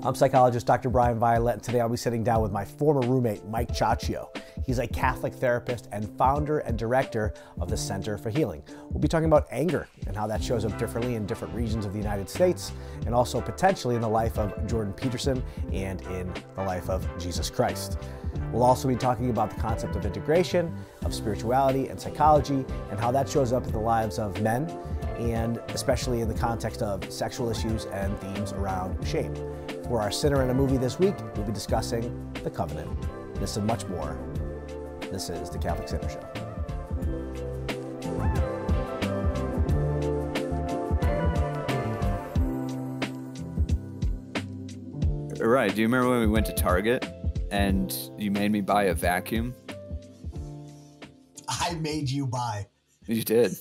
I'm psychologist Dr. Bryan Violet, and today I'll be sitting down with my former roommate, Mike Ciaccio. He's a Catholic therapist and founder and director of the Center for Healing. We'll be talking about anger and how that shows up differently in different regions of the United States, and also potentially in the life of Jordan Peterson and in the life of Jesus Christ. We'll also be talking about the concept of integration, of spirituality and psychology, and how that shows up in the lives of men, and especially in the context of sexual issues and themes around shame. For our Sinner in a Movie this week, we'll be discussing The Covenant. This and much more. This is The Catholic Sinner Show. Right. Do you remember when we went to Target and you made me buy a vacuum? I made you buy. You did.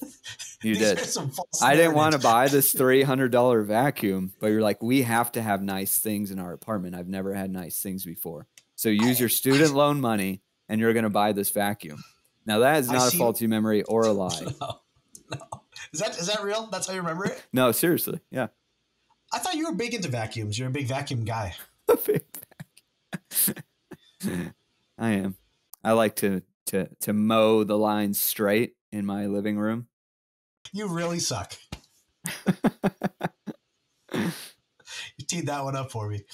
You did. Some false I didn't narratives. want to buy this $300 vacuum, but you're like, we have to have nice things in our apartment. I've never had nice things before. So use your student loan money and you're going to buy this vacuum. Now that is not a faulty memory or a lie. No. Is that real? That's how you remember it? No, seriously. Yeah. I thought you were big into vacuums. You're a big vacuum guy. A big vacuum. I am. I like to mow the lines straight in my living room. You really suck. You teed that one up for me.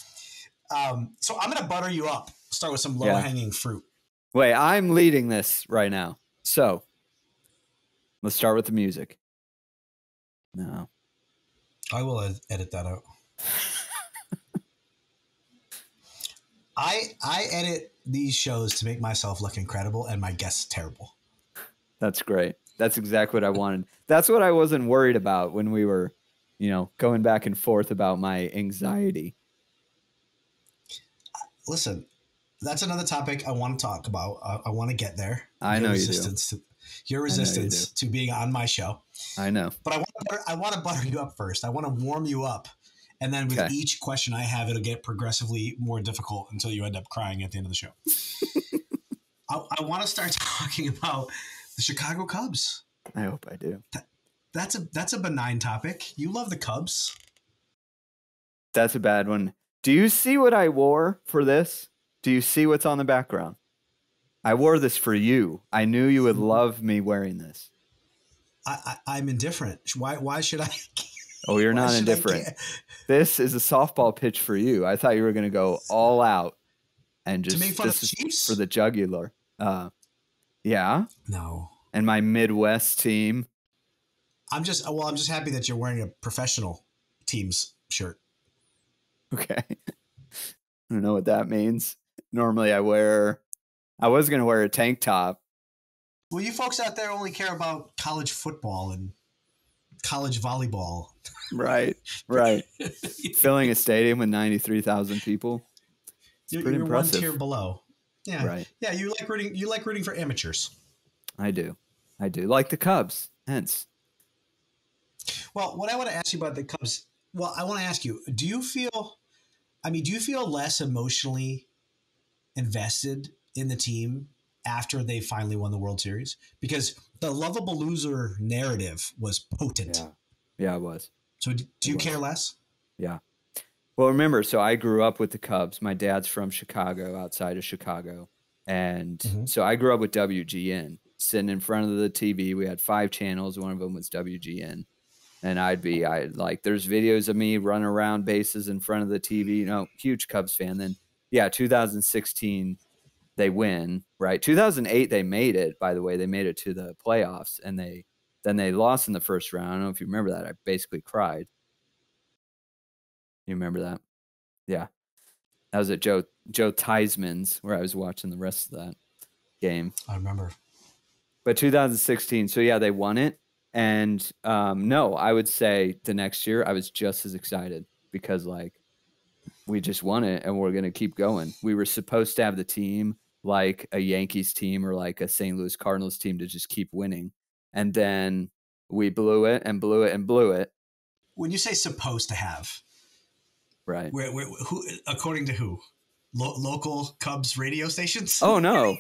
So I'm going to butter you up. Start with some low-hanging fruit. Wait, I'm leading this right now. So let's start with the music. No. I will edit that out. I edit these shows to make myself look incredible and my guests terrible. That's great. That's exactly what I wanted. That's what I wasn't worried about when we were, going back and forth about my anxiety. Listen, that's another topic I want to talk about. I want to get there. I know you do. Your resistance to being on my show. I know. But I want to butter you up first. I want to warm you up. And then with each question I have, it'll get progressively more difficult until you end up crying at the end of the show. I want to start talking about the Chicago Cubs. I hope I do. That's a benign topic. You love the Cubs. That's a bad one. Do you see what I wore for this? Do you see what's on the background? I wore this for you. I knew you would love me wearing this. I'm indifferent. Why should I? Oh, you're not indifferent. This is a softball pitch for you. I thought you were going to go all out and just to make fun of the Chiefs for the jugular. Yeah. No. And my Midwest team. I'm just happy that you're wearing a professional team's shirt. Okay. I don't know what that means. Normally I was going to wear a tank top. Well, you folks out there only care about college football and college volleyball. Right. Filling a stadium with 93,000 people. It's pretty impressive. One tier below. Yeah. Right. Yeah, you like rooting for amateurs. I do. Like the Cubs, hence. Well, what I want to ask you about the Cubs, I want to ask you, do you feel less emotionally invested in the team after they finally won the World Series? Because the lovable loser narrative was potent. Yeah, it was. So do you care less? Yeah. Well, remember, so I grew up with the Cubs. My dad's from Chicago, outside of Chicago. And so I grew up with WGN, sitting in front of the TV. We had 5 channels. One of them was WGN. And there's videos of me running around bases in front of the TV, huge Cubs fan. Then, 2016, they win, right? 2008, they made it, by the way. They made it to the playoffs, and then they lost in the first round. I don't know if you remember that. I basically cried. You remember that? Yeah. That was at Joe Theismann's where I was watching the rest of that game. I remember. But 2016, so they won it. And no, I would say the next year I was just as excited because we just won it and we're going to keep going. We were supposed to have the team like a Yankees team or like a St. Louis Cardinals team to just keep winning. And then we blew it and blew it and blew it. When you say supposed to have, right? Who, according to who? Local Cubs radio stations? Oh no.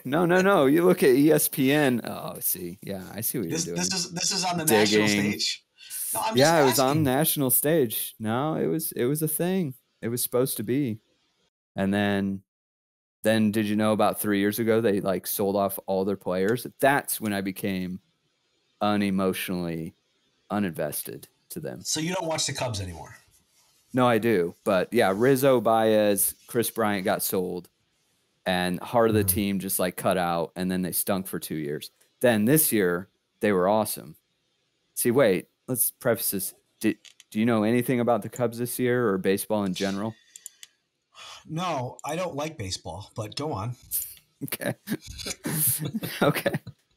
You look at ESPN. Oh, see, I see what you're doing. This is on the national stage. No, it was on national stage. No, it was a thing. it was supposed to be. And then did you know about 3 years ago, they like sold off all their players? That's when I became unemotionally uninvested to them. So you don't watch the Cubs anymore? No, I do. But yeah, Rizzo, Baez, Chris Bryant got sold, and heart of the team just like cut out, and then they stunk for 2 years. Then this year, they were awesome. See, wait, let's preface this. Do you know anything about the Cubs this year or baseball in general? No, I don't like baseball, but go on. Okay. Okay.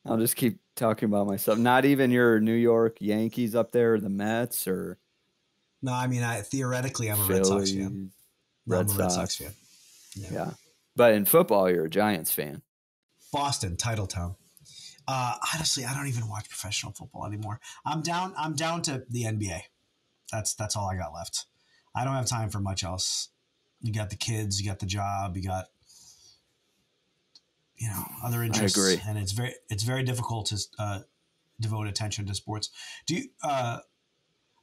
I'll just keep talking about myself. Not even your New York Yankees up there, or the Mets, or no. I mean, theoretically, I'm a Phillies, Red Sox fan. Red Red Sox fan. Yeah. But in football, you're a Giants fan. Boston, Titletown. Honestly, I don't even watch professional football anymore. I'm down to the NBA. That's all I got left. I don't have time for much else. You got the kids, you got the job, you got other interests. I agree. And it's very difficult to devote attention to sports. Do you?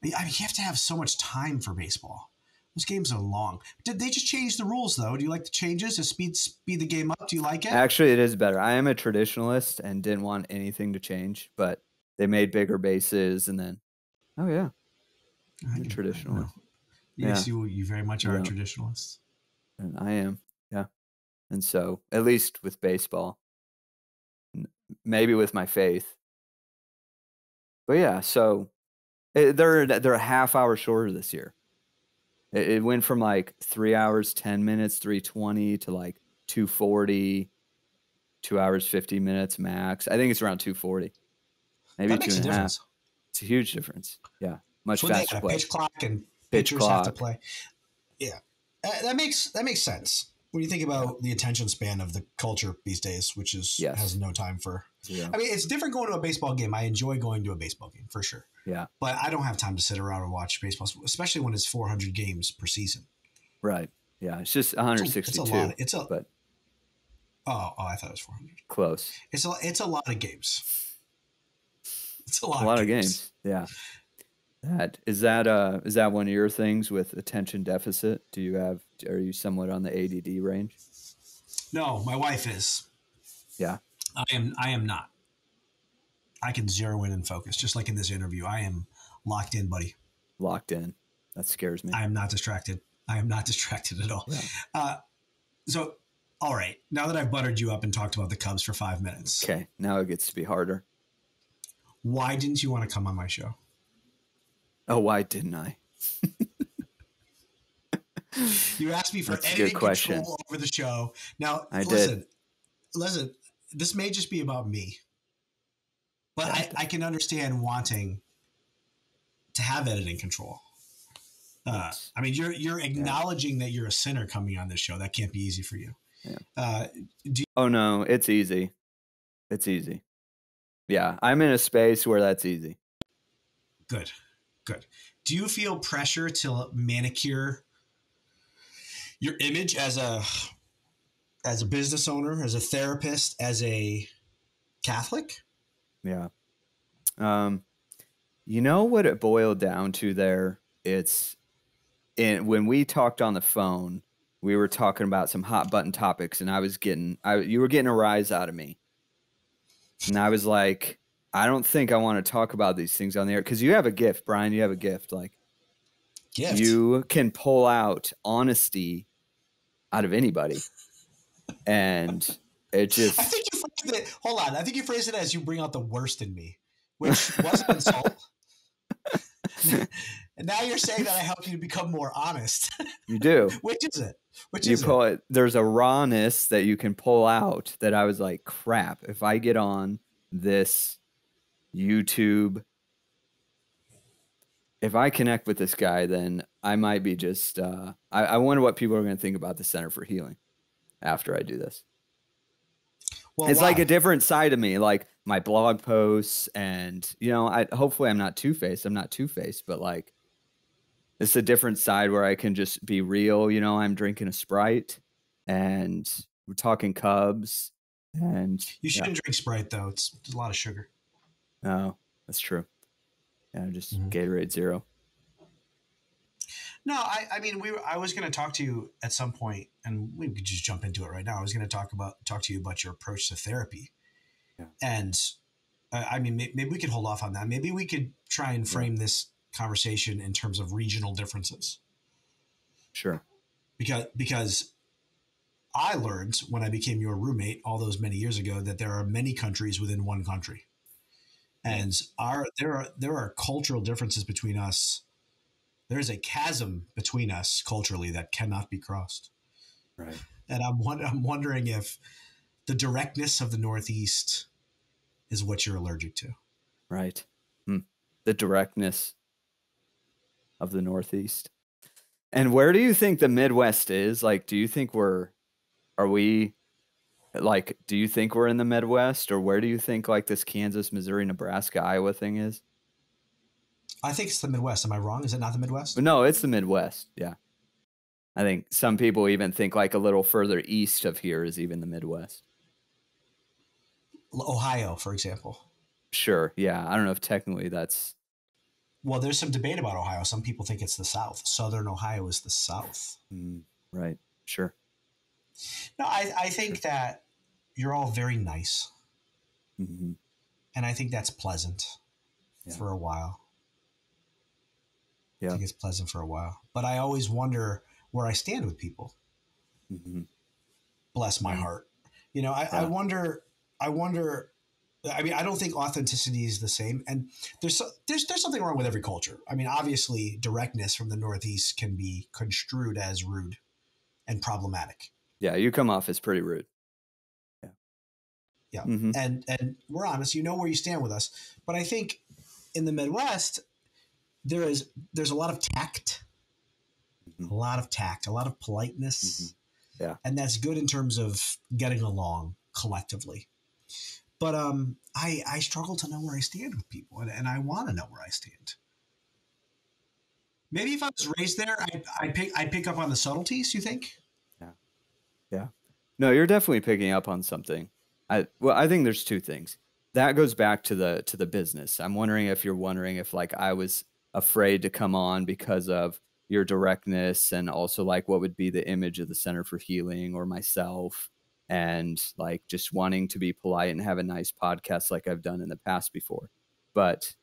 You have to have so much time for baseball. Those games are long. Did they just change the rules though? Do you like the changes to speed the game up? Do you like it? Actually, it is better. I am a traditionalist and didn't want anything to change, but they made bigger bases, and then I'm a traditionalist. Yes, you very much are a traditionalist. And I am, yeah. And so, at least with baseball, maybe with my faith. But yeah, so they're a half hour shorter this year. It went from like 3 hours, 10 minutes, 3:20 to like 2:40, 2 hours, 50 minutes max. I think it's around 2:40, maybe 2.5. It's a huge difference. Yeah, much faster play. Pitch clock and pitchers have to play. Yeah, that makes sense when you think about the attention span of the culture these days, which has no time for. Yeah. I mean, it's different going to a baseball game. I enjoy going to a baseball game for sure. Yeah, but I don't have time to sit around and watch baseball, especially when it's 400 games per season. Right. Yeah, it's just 162. It's a lot. But I thought it was 400. Close. It's a lot of games. It's a lot of games. Yeah. Is that one of your things with attention deficit? Are you somewhat on the ADD range? No, my wife is. Yeah. I am not. I can zero in and focus, just like in this interview. I am locked in, buddy. Locked in. That scares me. I am not distracted. I am not distracted at all. Yeah. So, all right. Now that I've buttered you up and talked about the Cubs for 5 minutes. Okay. Now it gets to be harder. Why didn't you want to come on my show? Oh, why didn't I? You asked me for editing control over the show. Now, listen, this may just be about me, but I can understand wanting to have editing control. I mean, you're acknowledging that you're a sinner coming on this show. That can't be easy for you. Yeah. Oh, no, it's easy. It's easy. Yeah, I'm in a space where that's easy. Good. Do you feel pressure to manicure your image as a business owner, as a therapist, as a Catholic? Yeah. You know what it boiled down to there? When we talked on the phone, we were talking about some hot button topics, and you were getting a rise out of me. And I was like, I don't think I want to talk about these things on the air, because you have a gift, Bryan. You have a gift. You can pull out honesty out of anybody. And it just... I think you phrased it... Hold on. I think you phrased it as you bring out the worst in me, which was an insult. And now you're saying that I help you to become more honest. You do. Which is it? There's a rawness that you can pull out that I was like, crap, if I get on this YouTube, if I connect with this guy, then I might be just I wonder what people are going to think about the Center for Healing after I do this. Well, it's like a different side of me, like my blog posts, and hopefully I'm not two-faced. I'm not two-faced, but like it's a different side where I can just be real. I'm drinking a Sprite and we're talking Cubs, and you shouldn't drink Sprite though. There's a lot of sugar. Oh, that's true. Yeah, just Gatorade Zero. No, I mean, I was going to talk to you at some point, and we could just jump into it right now. I was going to talk to you about your approach to therapy, Yeah. and I mean, maybe we could hold off on that. Maybe we could try and frame this conversation in terms of regional differences. Sure. Because I learned when I became your roommate all those many years ago that there are many countries within one country, and there are cultural differences between us. There is a chasm between us culturally that cannot be crossed. Right. And I'm wondering if the directness of the Northeast is what you're allergic to. Right. The directness of the Northeast. And where do you think the Midwest is? Like, do you think do you think we're in the Midwest, or where do you think like this Kansas, Missouri, Nebraska, Iowa thing is? I think it's the Midwest. Am I wrong? Is it not the Midwest? But no, it's the Midwest. Yeah. I think some people even think like a little further east of here is even the Midwest. Ohio, for example. Sure. Yeah. I don't know if technically that's. Well, there's some debate about Ohio. Some people think it's the South. Southern Ohio is the South. Right. Sure. No, I think that you're all very nice. Mm-hmm. And I think that's pleasant for a while. Yeah. I think it's pleasant for a while. But I always wonder where I stand with people. Mm-hmm. Bless my heart. You know, I wonder, I mean, I don't think authenticity is the same. And there's something wrong with every culture. I mean, obviously directness from the Northeast can be construed as rude and problematic. Yeah. You come off as pretty rude. Yeah. Yeah. Mm-hmm. And we're honest, you know where you stand with us. But I think in the Midwest, there's a lot of tact, a lot of politeness. Mm-hmm. Yeah. And that's good in terms of getting along collectively. But I struggle to know where I stand with people, and I want to know where I stand. Maybe if I was raised there, I'd pick up on the subtleties, you think? Yeah. Yeah. No, you're definitely picking up on something. I think there's two things. That goes back to the business. I'm wondering if like I was afraid to come on because of your directness, and also like what would be the image of the Center for Healing or myself, and like just wanting to be polite and have a nice podcast like I've done in the past before. But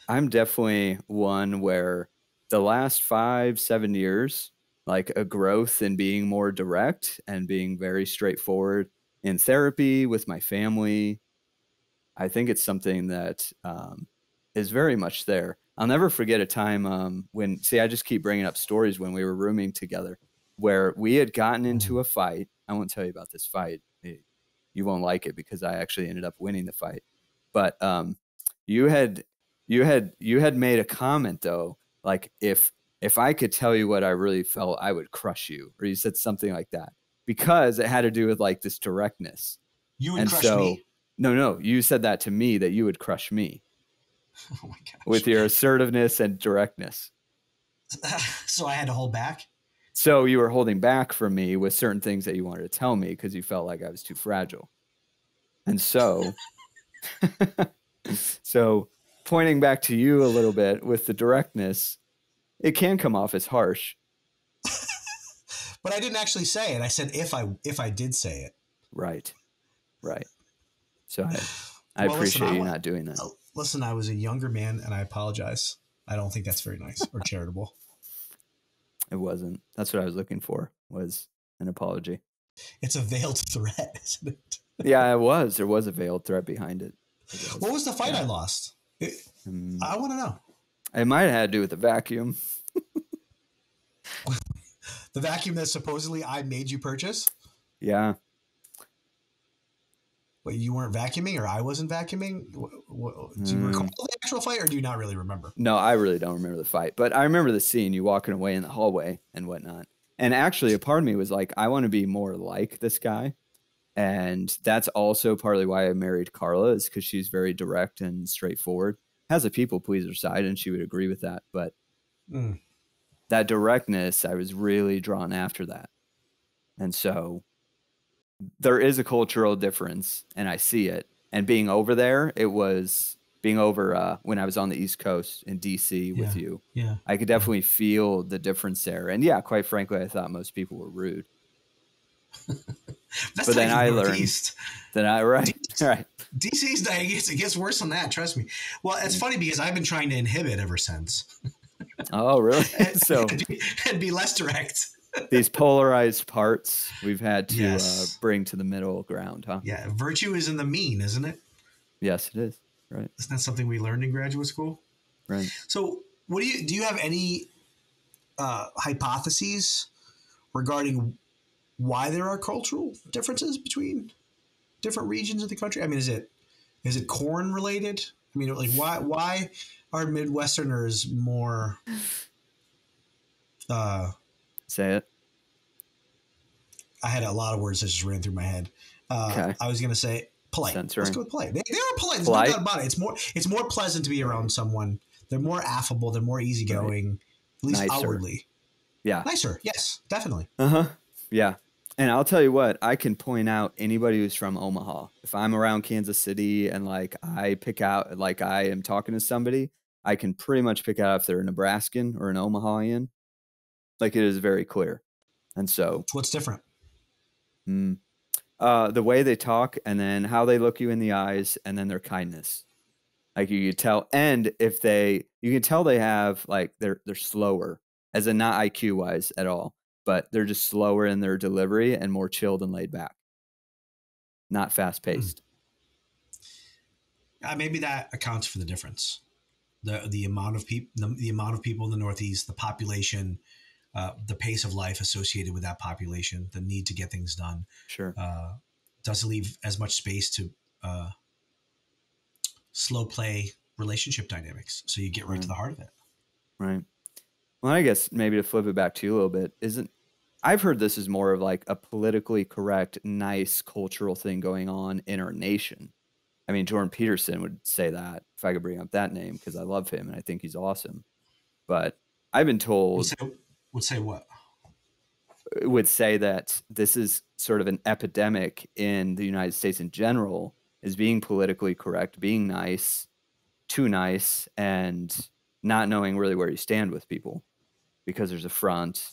I'm definitely one where the last 5-7 years, like a growth in being more direct and being very straightforward in therapy with my family. I think it's something that is very much there. I'll never forget a time I just keep bringing up stories when we were rooming together where we had gotten into a fight. I won't tell you about this fight. You won't like it because I actually ended up winning the fight. But you had made a comment though, like if I could tell you what I really felt, I would crush you, or you said something like that, because it had to do with like this directness. You would crush me? No, you said that to me, that you would crush me. Oh my gosh. With your assertiveness and directness. So I had to hold back? So you were holding back from me with certain things that you wanted to tell me because you felt like I was too fragile. And so, so pointing back to you a little bit with the directness, it can come off as harsh. But I didn't actually say it. I said if I did say it. Right. So I appreciate you not doing that. Listen, I was a younger man, and I apologize. I don't think that's very nice or charitable. It wasn't. That's what I was looking for, was an apology. It's a veiled threat, isn't it? Yeah, it was. There was a veiled threat behind it. What was the fight I lost? I want to know. It might have had to do with the vacuum. The vacuum that supposedly I made you purchase? Yeah. Wait, you weren't vacuuming, or I wasn't vacuuming? Do you recall the actual fight, or do you not really remember? No, I really don't remember the fight, but I remember the scene, you walking away in the hallway and whatnot. And actually, a part of me was like, I want to be more like this guy. And that's also partly why I married Carla, is because she's very direct and straightforward, has a people pleaser side, and she would agree with that. But that directness, I was really drawn after that. And so there is a cultural difference, and I see it. And being over there, it was being over when I was on the East Coast in DC with you. Yeah. I could definitely feel the difference there. And yeah, quite frankly, I thought most people were rude. That's but then I Northeast. learned right. DC's it gets worse than that. Trust me. Well, it's funny because I've been trying to inhibit ever since. Oh, really? and be less direct. These polarized parts we've had to bring to the middle ground, huh? Yeah. Virtue is in the mean, isn't it? Yes, it is. Right. Isn't that something we learned in graduate school? Right. So do you have any hypotheses regarding why there are cultural differences between different regions of the country? I mean, is it corn related? I mean, like why are Midwesterners more say it? I had a lot of words that just ran through my head. Okay. I was going to say polite. Censoring. Let's go with polite. They are polite. There's no doubt about it. It's more pleasant to be around someone. They're more affable. They're more easygoing, at least nicer. Outwardly. Yeah. Nicer. Yes, definitely. Yeah. And I'll tell you what, I can point out anybody who's from Omaha. If I'm around Kansas City and like I pick out, like I am talking to somebody, I can pretty much pick out if they're a Nebraskan or an Omahayan. Like it is very clear. And so. What's different? The way they talk and then how they look you in the eyes and then their kindness. Like you could tell. And you can tell they have like, they're slower as in not IQ wise at all. But they're just slower in their delivery and more chilled and laid back. Not fast paced. Maybe that accounts for the difference. The amount of people, the amount of people in the Northeast, the population, the pace of life associated with that population, the need to get things done. Sure. Doesn't leave as much space to slow play relationship dynamics. So you get right to the heart of it. Right. Well, I guess maybe to flip it back to you a little bit, I've heard this is more of like a politically correct, nice cultural thing going on in our nation. I mean, Jordan Peterson would say that if I could bring up that name because I love him and I think he's awesome. But I've been told would say what? Would say that this is sort of an epidemic in the United States in general, is being politically correct, being nice, too nice, and not knowing really where you stand with people because there's a front.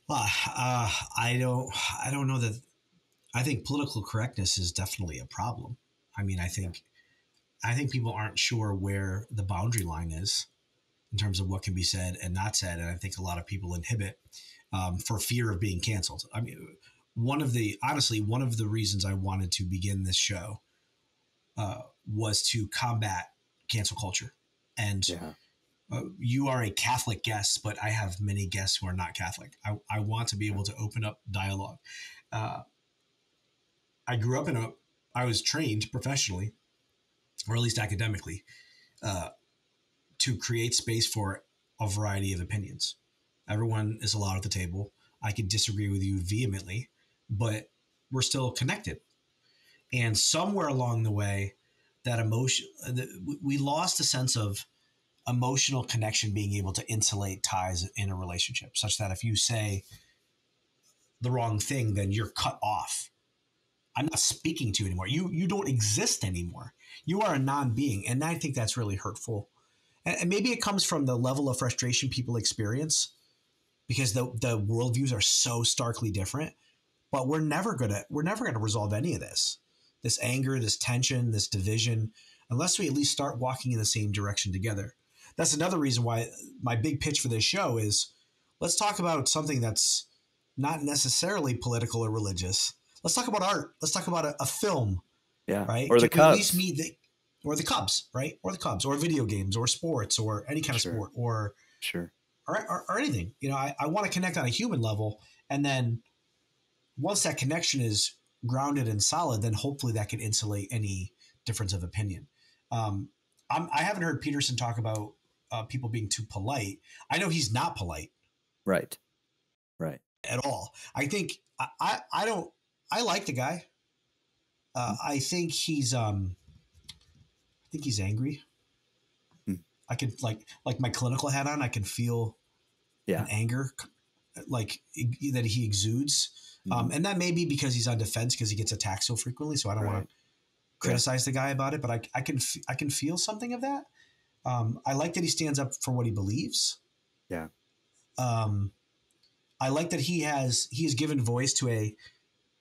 I don't know that. I think political correctness is definitely a problem. I mean, I think people aren't sure where the boundary line is in terms of what can be said and not said. And I think a lot of people inhibit for fear of being canceled. I mean, one of the reasons I wanted to begin this show was to combat cancel culture. And you are a Catholic guest, but I have many guests who are not Catholic. I want to be able to open up dialogue. I grew up I was trained professionally, or at least academically, to create space for a variety of opinions. Everyone is allowed at the table. I could disagree with you vehemently, but we're still connected. And somewhere along the way, that emotion, we lost a sense of emotional connection, being able to insulate ties in a relationship, such that if you say the wrong thing, then you're cut off. I'm not speaking to you anymore. You don't exist anymore. You are a non-being. And I think that's really hurtful. And maybe it comes from the level of frustration people experience because the worldviews are so starkly different. But we're never gonna resolve any of this anger, this tension, this division, unless we at least start walking in the same direction together. That's another reason why my big pitch for this show is let's talk about something that's not necessarily political or religious. Let's talk about art. Let's talk about a film. Yeah. Right. Or the Cubs. At least meet or the Cubs, right? Or the Cubs, or video games, or sports, or any kind of sport, or anything. You know, I want to connect on a human level, and then once that connection is grounded and solid, then hopefully that can insulate any difference of opinion. I haven't heard Peterson talk about people being too polite. I know he's not polite. Right. At all. I think I like the guy. I think he's angry. I can like my clinical hat on. I can feel an anger like that he exudes. And that may be because he's on defense because he gets attacked so frequently. So I don't want to criticize the guy about it, but I can feel something of that. I like that he stands up for what he believes. Yeah. I like that he has given voice to a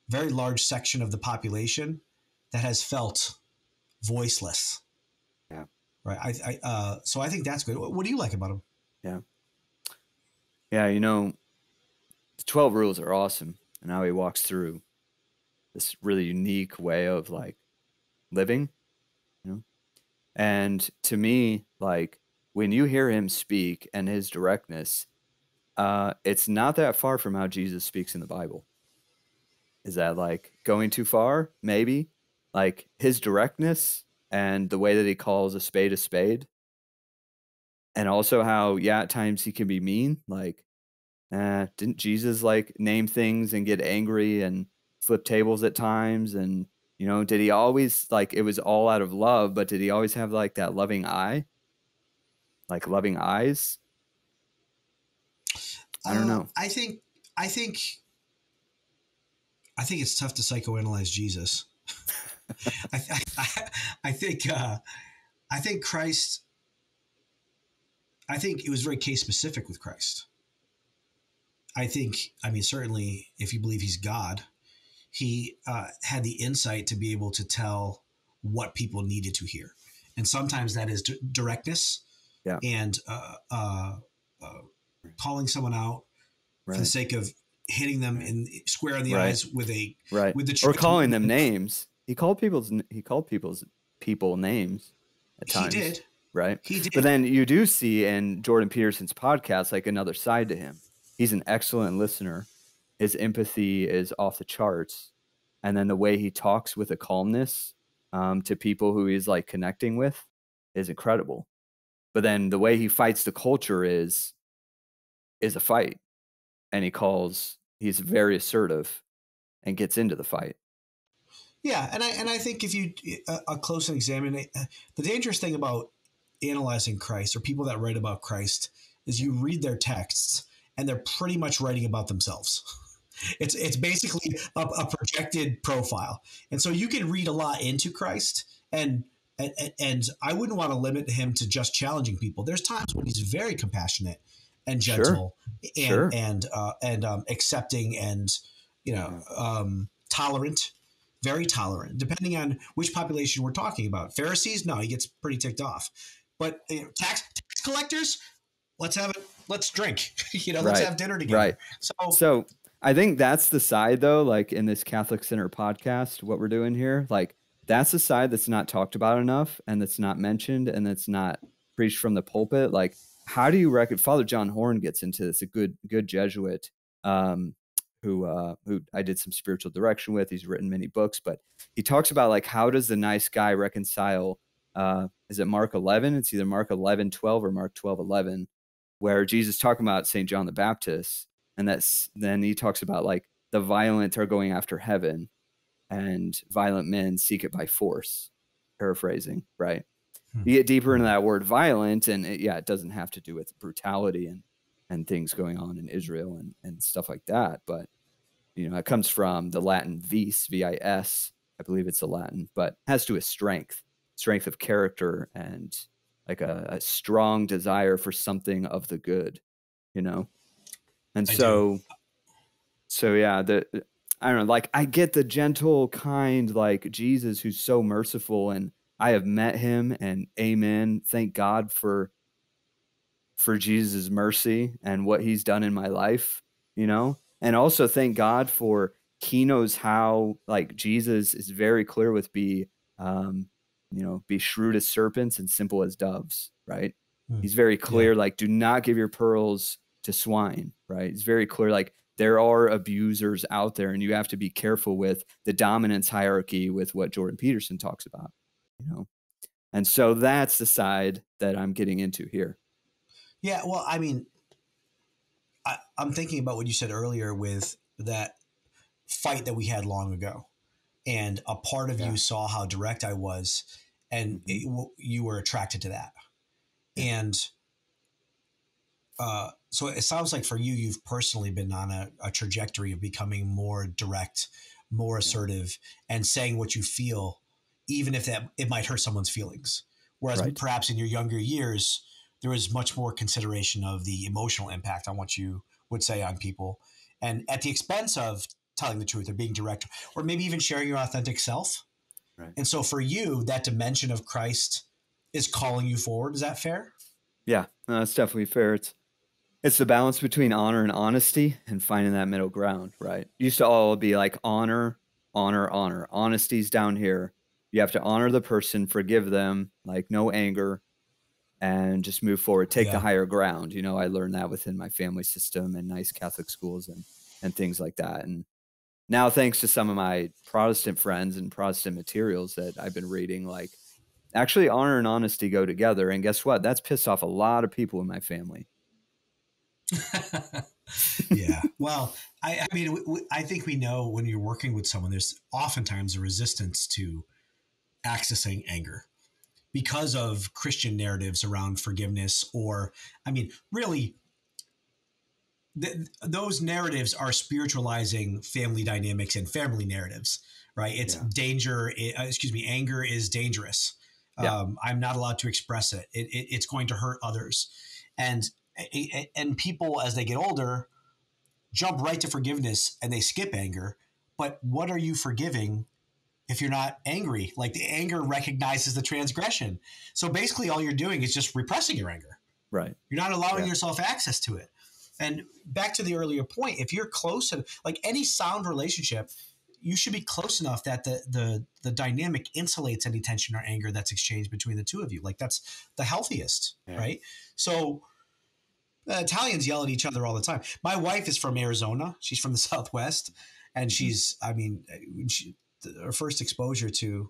very large section of the population that has felt voiceless. Yeah. Right. So I think that's good. What do you like about him? Yeah. Yeah. The 12 rules are awesome. And how he walks through this really unique way of like living, and to me, like when you hear him speak and his directness, it's not that far from how Jesus speaks in the Bible. Is that like going too far? Maybe. Like his directness and the way that he calls a spade, and also how, at times he can be mean. Like, didn't Jesus like name things and get angry and flip tables at times? And, did he always like, it was all out of love, but did he always have like that loving eye? Like loving eyes? I don't know. I think it's tough to psychoanalyze Jesus. I think Christ. I think it was very case specific with Christ. I mean, certainly, if you believe he's God, he had the insight to be able to tell what people needed to hear, and sometimes that is directness, and calling someone out for the sake of hitting them square in the eyes with the truth, or calling them names. He called people names at times. He did. Right. He did. But then you do see in Jordan Peterson's podcast, like another side to him. He's an excellent listener. His empathy is off the charts. And then the way he talks with a calmness to people who he's like connecting with is incredible. But then the way he fights the culture is a fight. And he's very assertive and gets into the fight. Yeah. And I think if you a close examine, the dangerous thing about analyzing Christ or people that write about Christ is you read their texts and they're pretty much writing about themselves. It's basically a projected profile. And so you can read a lot into Christ and I wouldn't want to limit him to just challenging people. There's times when he's very compassionate and gentle and accepting and, tolerant, very tolerant, depending on which population we're talking about. Pharisees, no, he gets pretty ticked off. But tax collectors, let's drink, let's have dinner together. Right. So I think that's the side though, like in this Catholic Center podcast, what we're doing here, like that's the side that's not talked about enough and that's not mentioned and that's not preached from the pulpit. Like, how do you reckon? Father John Horn gets into this, a good Jesuit, who I did some spiritual direction with. He's written many books, but he talks about like, how does the nice guy reconcile, is it Mark 11? It's either Mark 11:12 or Mark 12:11, where Jesus talking about St. John the Baptist. And then he talks about like the violent are going after heaven and violent men seek it by force, paraphrasing, right? You get deeper into that word violent and it doesn't have to do with brutality and things going on in Israel and stuff like that. But, it comes from the Latin vis, V-I-S, I believe it's the Latin, but has to do with strength of character and like a strong desire for something of the good, And so yeah, I don't know, like I get the gentle, kind, like Jesus who's so merciful, and I have met him, and amen. Thank God for Jesus' mercy and what he's done in my life, and also thank God for he knows how, like Jesus is very clear with be shrewd as serpents and simple as doves, right? He's very clear, like do not give your pearls to swine, right? It's very clear, like there are abusers out there and you have to be careful with the dominance hierarchy with what Jordan Peterson talks about, And so that's the side that I'm getting into here. Yeah. Well, I mean, I'm thinking about what you said earlier with that fight that we had long ago, and a part of you saw how direct I was, and you were attracted to that. And so it sounds like for you, you've personally been on a trajectory of becoming more direct, more assertive, and saying what you feel even if it might hurt someone's feelings. Whereas perhaps in your younger years, there was much more consideration of the emotional impact on what you would say on people, and at the expense of telling the truth or being direct, or maybe even sharing your authentic self. Right. And so for you, that dimension of Christ is calling you forward. Is that fair? Yeah, no, that's definitely fair. It's the balance between honor and honesty and finding that middle ground, right? It used to all be like honor, honor, honor. Honesty's down here. You have to honor the person, forgive them, like no anger, and just move forward, take the higher ground. You know, I learned that within my family system and nice Catholic schools and things like that. And now, thanks to some of my Protestant friends and Protestant materials that I've been reading, like actually honor and honesty go together. And guess what? That's pissed off a lot of people in my family. Yeah. Well, I mean, I think we know when you're working with someone, there's oftentimes a resistance to accessing anger because of Christian narratives around forgiveness, or, I mean, really, those narratives are spiritualizing family dynamics and family narratives, right? It's anger is dangerous. I'm not allowed to express it. It's going to hurt others. And people, as they get older, jump right to forgiveness and they skip anger. But what are you forgiving if you're not angry? Like, the anger recognizes the transgression. So basically all you're doing is just repressing your anger. Right. You're not allowing yourself access to it. And back to the earlier point, if you're close to, like, any sound relationship, you should be close enough that the dynamic insulates any tension or anger that's exchanged between the two of you. Like, that's the healthiest, right? So Italians yell at each other all the time. My wife is from Arizona. She's from the Southwest. And she's, I mean, her first exposure to,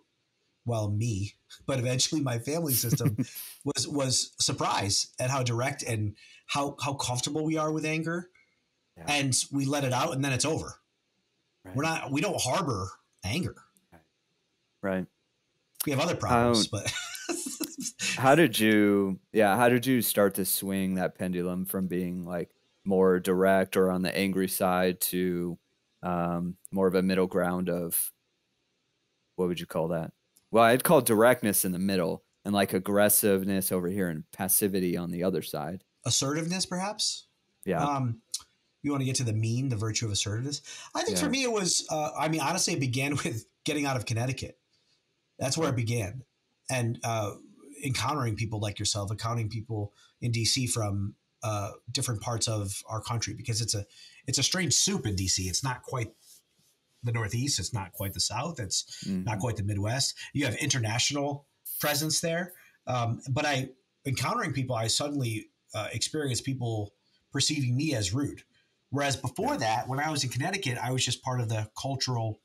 well, me, but eventually my family system was surprised at how direct and how comfortable we are with anger. Yeah. And we let it out and then it's over. Right. We don't harbor anger. Right. We have other problems, but how did you start to swing that pendulum from being like more direct or on the angry side to more of a middle ground of, what would you call that? Well, I'd call directness in the middle and like aggressiveness over here and passivity on the other side. Assertiveness, perhaps? Yeah. You want to get to the virtue of assertiveness? I think for me it was, honestly, it began with getting out of Connecticut. That's where it began. And encountering people like yourself, encountering people in DC from different parts of our country, because it's a strange soup in DC. It's not quite the Northeast. It's not quite the South. It's not quite the Midwest. You have international presence there. But encountering people, I suddenly experienced people perceiving me as rude. Whereas before that, when I was in Connecticut, I was just part of the cultural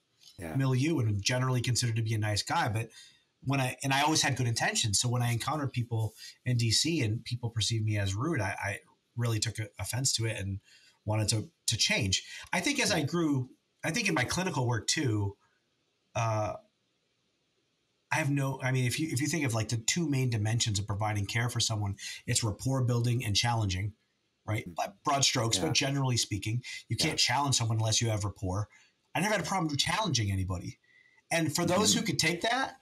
milieu and generally considered to be a nice guy. But I always had good intentions. So when I encountered people in DC and people perceived me as rude, I really took offense to it and wanted to change. I think as I grew, I think in my clinical work too, if you think of like the two main dimensions of providing care for someone, it's rapport building and challenging, right? Broad strokes, but generally speaking, you can't challenge someone unless you have rapport. I never had a problem challenging anybody. And for those who could take that,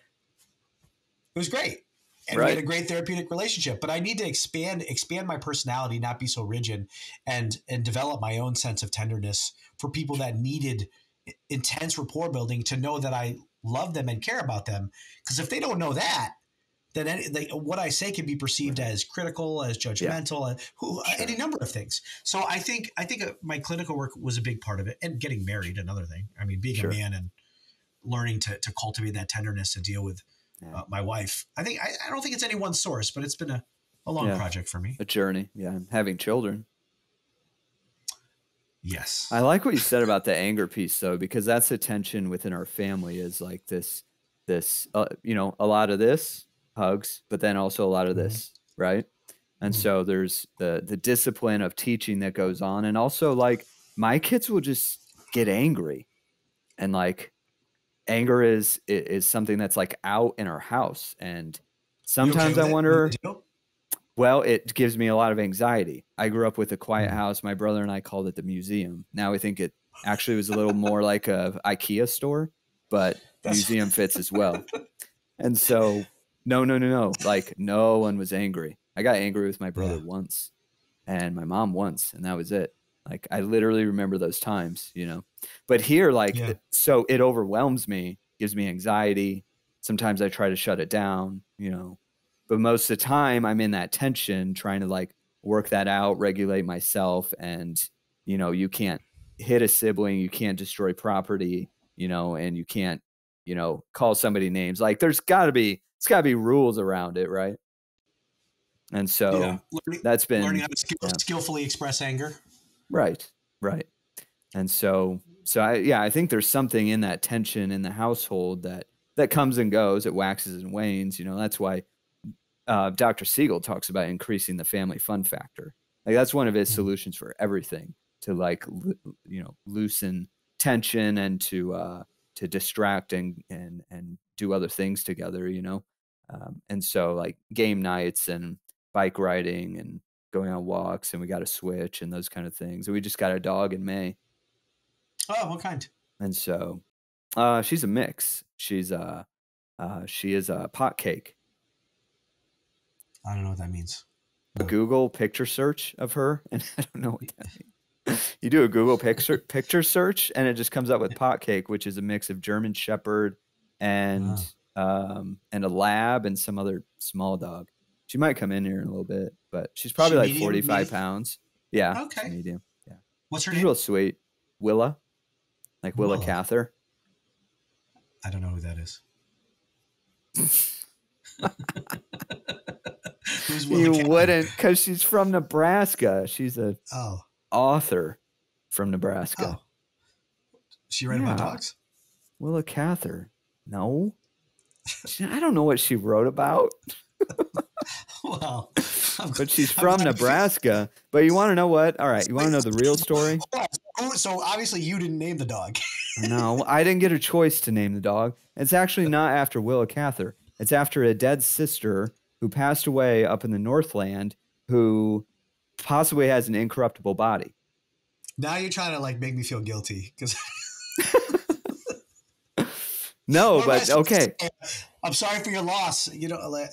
it was great. And we had a great therapeutic relationship. But I need to expand my personality, not be so rigid, and develop my own sense of tenderness for people that needed intense rapport building to know that I love them and care about them. Because if they don't know that, then what I say can be perceived as critical, as judgmental, any number of things. So I think my clinical work was a big part of it, and getting married, another thing. I mean, being a man and learning to cultivate that tenderness to deal with my wife. I don't think it's any one source, but it's been a long project for me. A journey. Yeah. Having children. Yes. I like what you said about the anger piece though, because that's the tension within our family is like this, a lot of this hugs, but then also a lot of this, right? And so there's the discipline of teaching that goes on. And also like my kids will just get angry, and like anger is something that's like out in our house. And sometimes I wonder, well, it gives me a lot of anxiety. I grew up with a quiet house. My brother and I called it the museum. Now I think it actually was a little more like a IKEA store, but museum fits as well. And so, no. Like, no one was angry. I got angry with my brother once and my mom once, and that was it. Like, I literally remember those times, you know. But here, like, so it overwhelms me, gives me anxiety. Sometimes I try to shut it down, you know. But most of the time, I'm in that tension, trying to, like, work that out, regulate myself. And, you know, you can't hit a sibling, you can't destroy property, you know, and you can't, you know, call somebody names. Like, it's got to be rules around it, right? And so that's been learning how to skillfully express anger. Right. And so I think there's something in that tension in the household that comes and goes. It waxes and wanes. You know, that's why Dr. Siegel talks about increasing the family fun factor. Like, that's one of his solutions for everything, to, like, you know, loosen tension and to distract and do other things together, you know? And so, like, game nights and bike riding and going on walks, and we got a Switch and those kind of things. And we just got a dog in May. Oh, what kind? And so she's a mix. She is a pot cake. I don't know what that means. Google picture search of her, and I don't know what that means. You do a Google picture search, and it just comes up with pot cake, which is a mix of German Shepherd and a lab and some other small dog. She might come in here in a little bit, but she's probably like 45 pounds. Yeah. Okay. Medium. Yeah. What's her name? She's real sweet. Willa. Like Willa Cather. I don't know who that is. You wouldn't, because she's from Nebraska. She's a author from Nebraska. She write about dogs? Willa Cather. No. I don't know what she wrote about. Well, but she's from Nebraska. But you want to know what? All right. You want to know the real story? So obviously you didn't name the dog. No, I didn't get a choice to name the dog. It's actually not after Willa Cather. It's after a dead sister who passed away up in the Northland, who possibly has an incorruptible body. Now you're trying to, like, make me feel guilty because. No, but okay. I'm sorry for your loss. You know.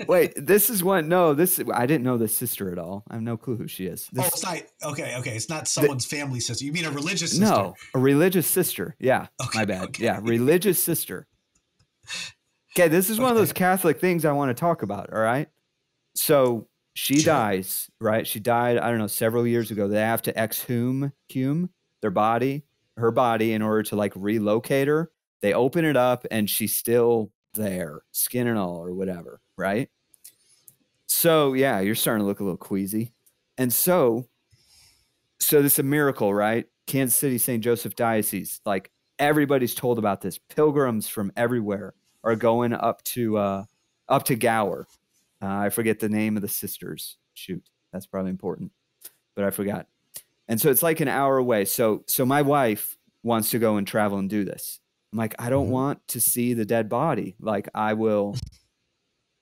Wait, this is one. No, I didn't know this sister at all. I have no clue who she is. It's not. Okay. It's not someone's family sister. You mean a religious sister? No, a religious sister. Yeah, my bad. Okay. Yeah, religious sister. Okay, this is one of those Catholic things I want to talk about. All right. So she dies, right? She died, I don't know, several years ago. They have to exhume her body, in order to, like, relocate her. They open it up and she's still there, skin and all, or whatever, right? So, yeah, you're starting to look a little queasy. And so this is a miracle, right? Kansas City, St. Joseph Diocese, like, everybody's told about this. Pilgrims from everywhere are going up to Gower. I forget the name of the sisters. Shoot, that's probably important, but I forgot. And so it's like an hour away. So my wife wants to go and travel and do this. I'm like, I don't want to see the dead body. Like, I will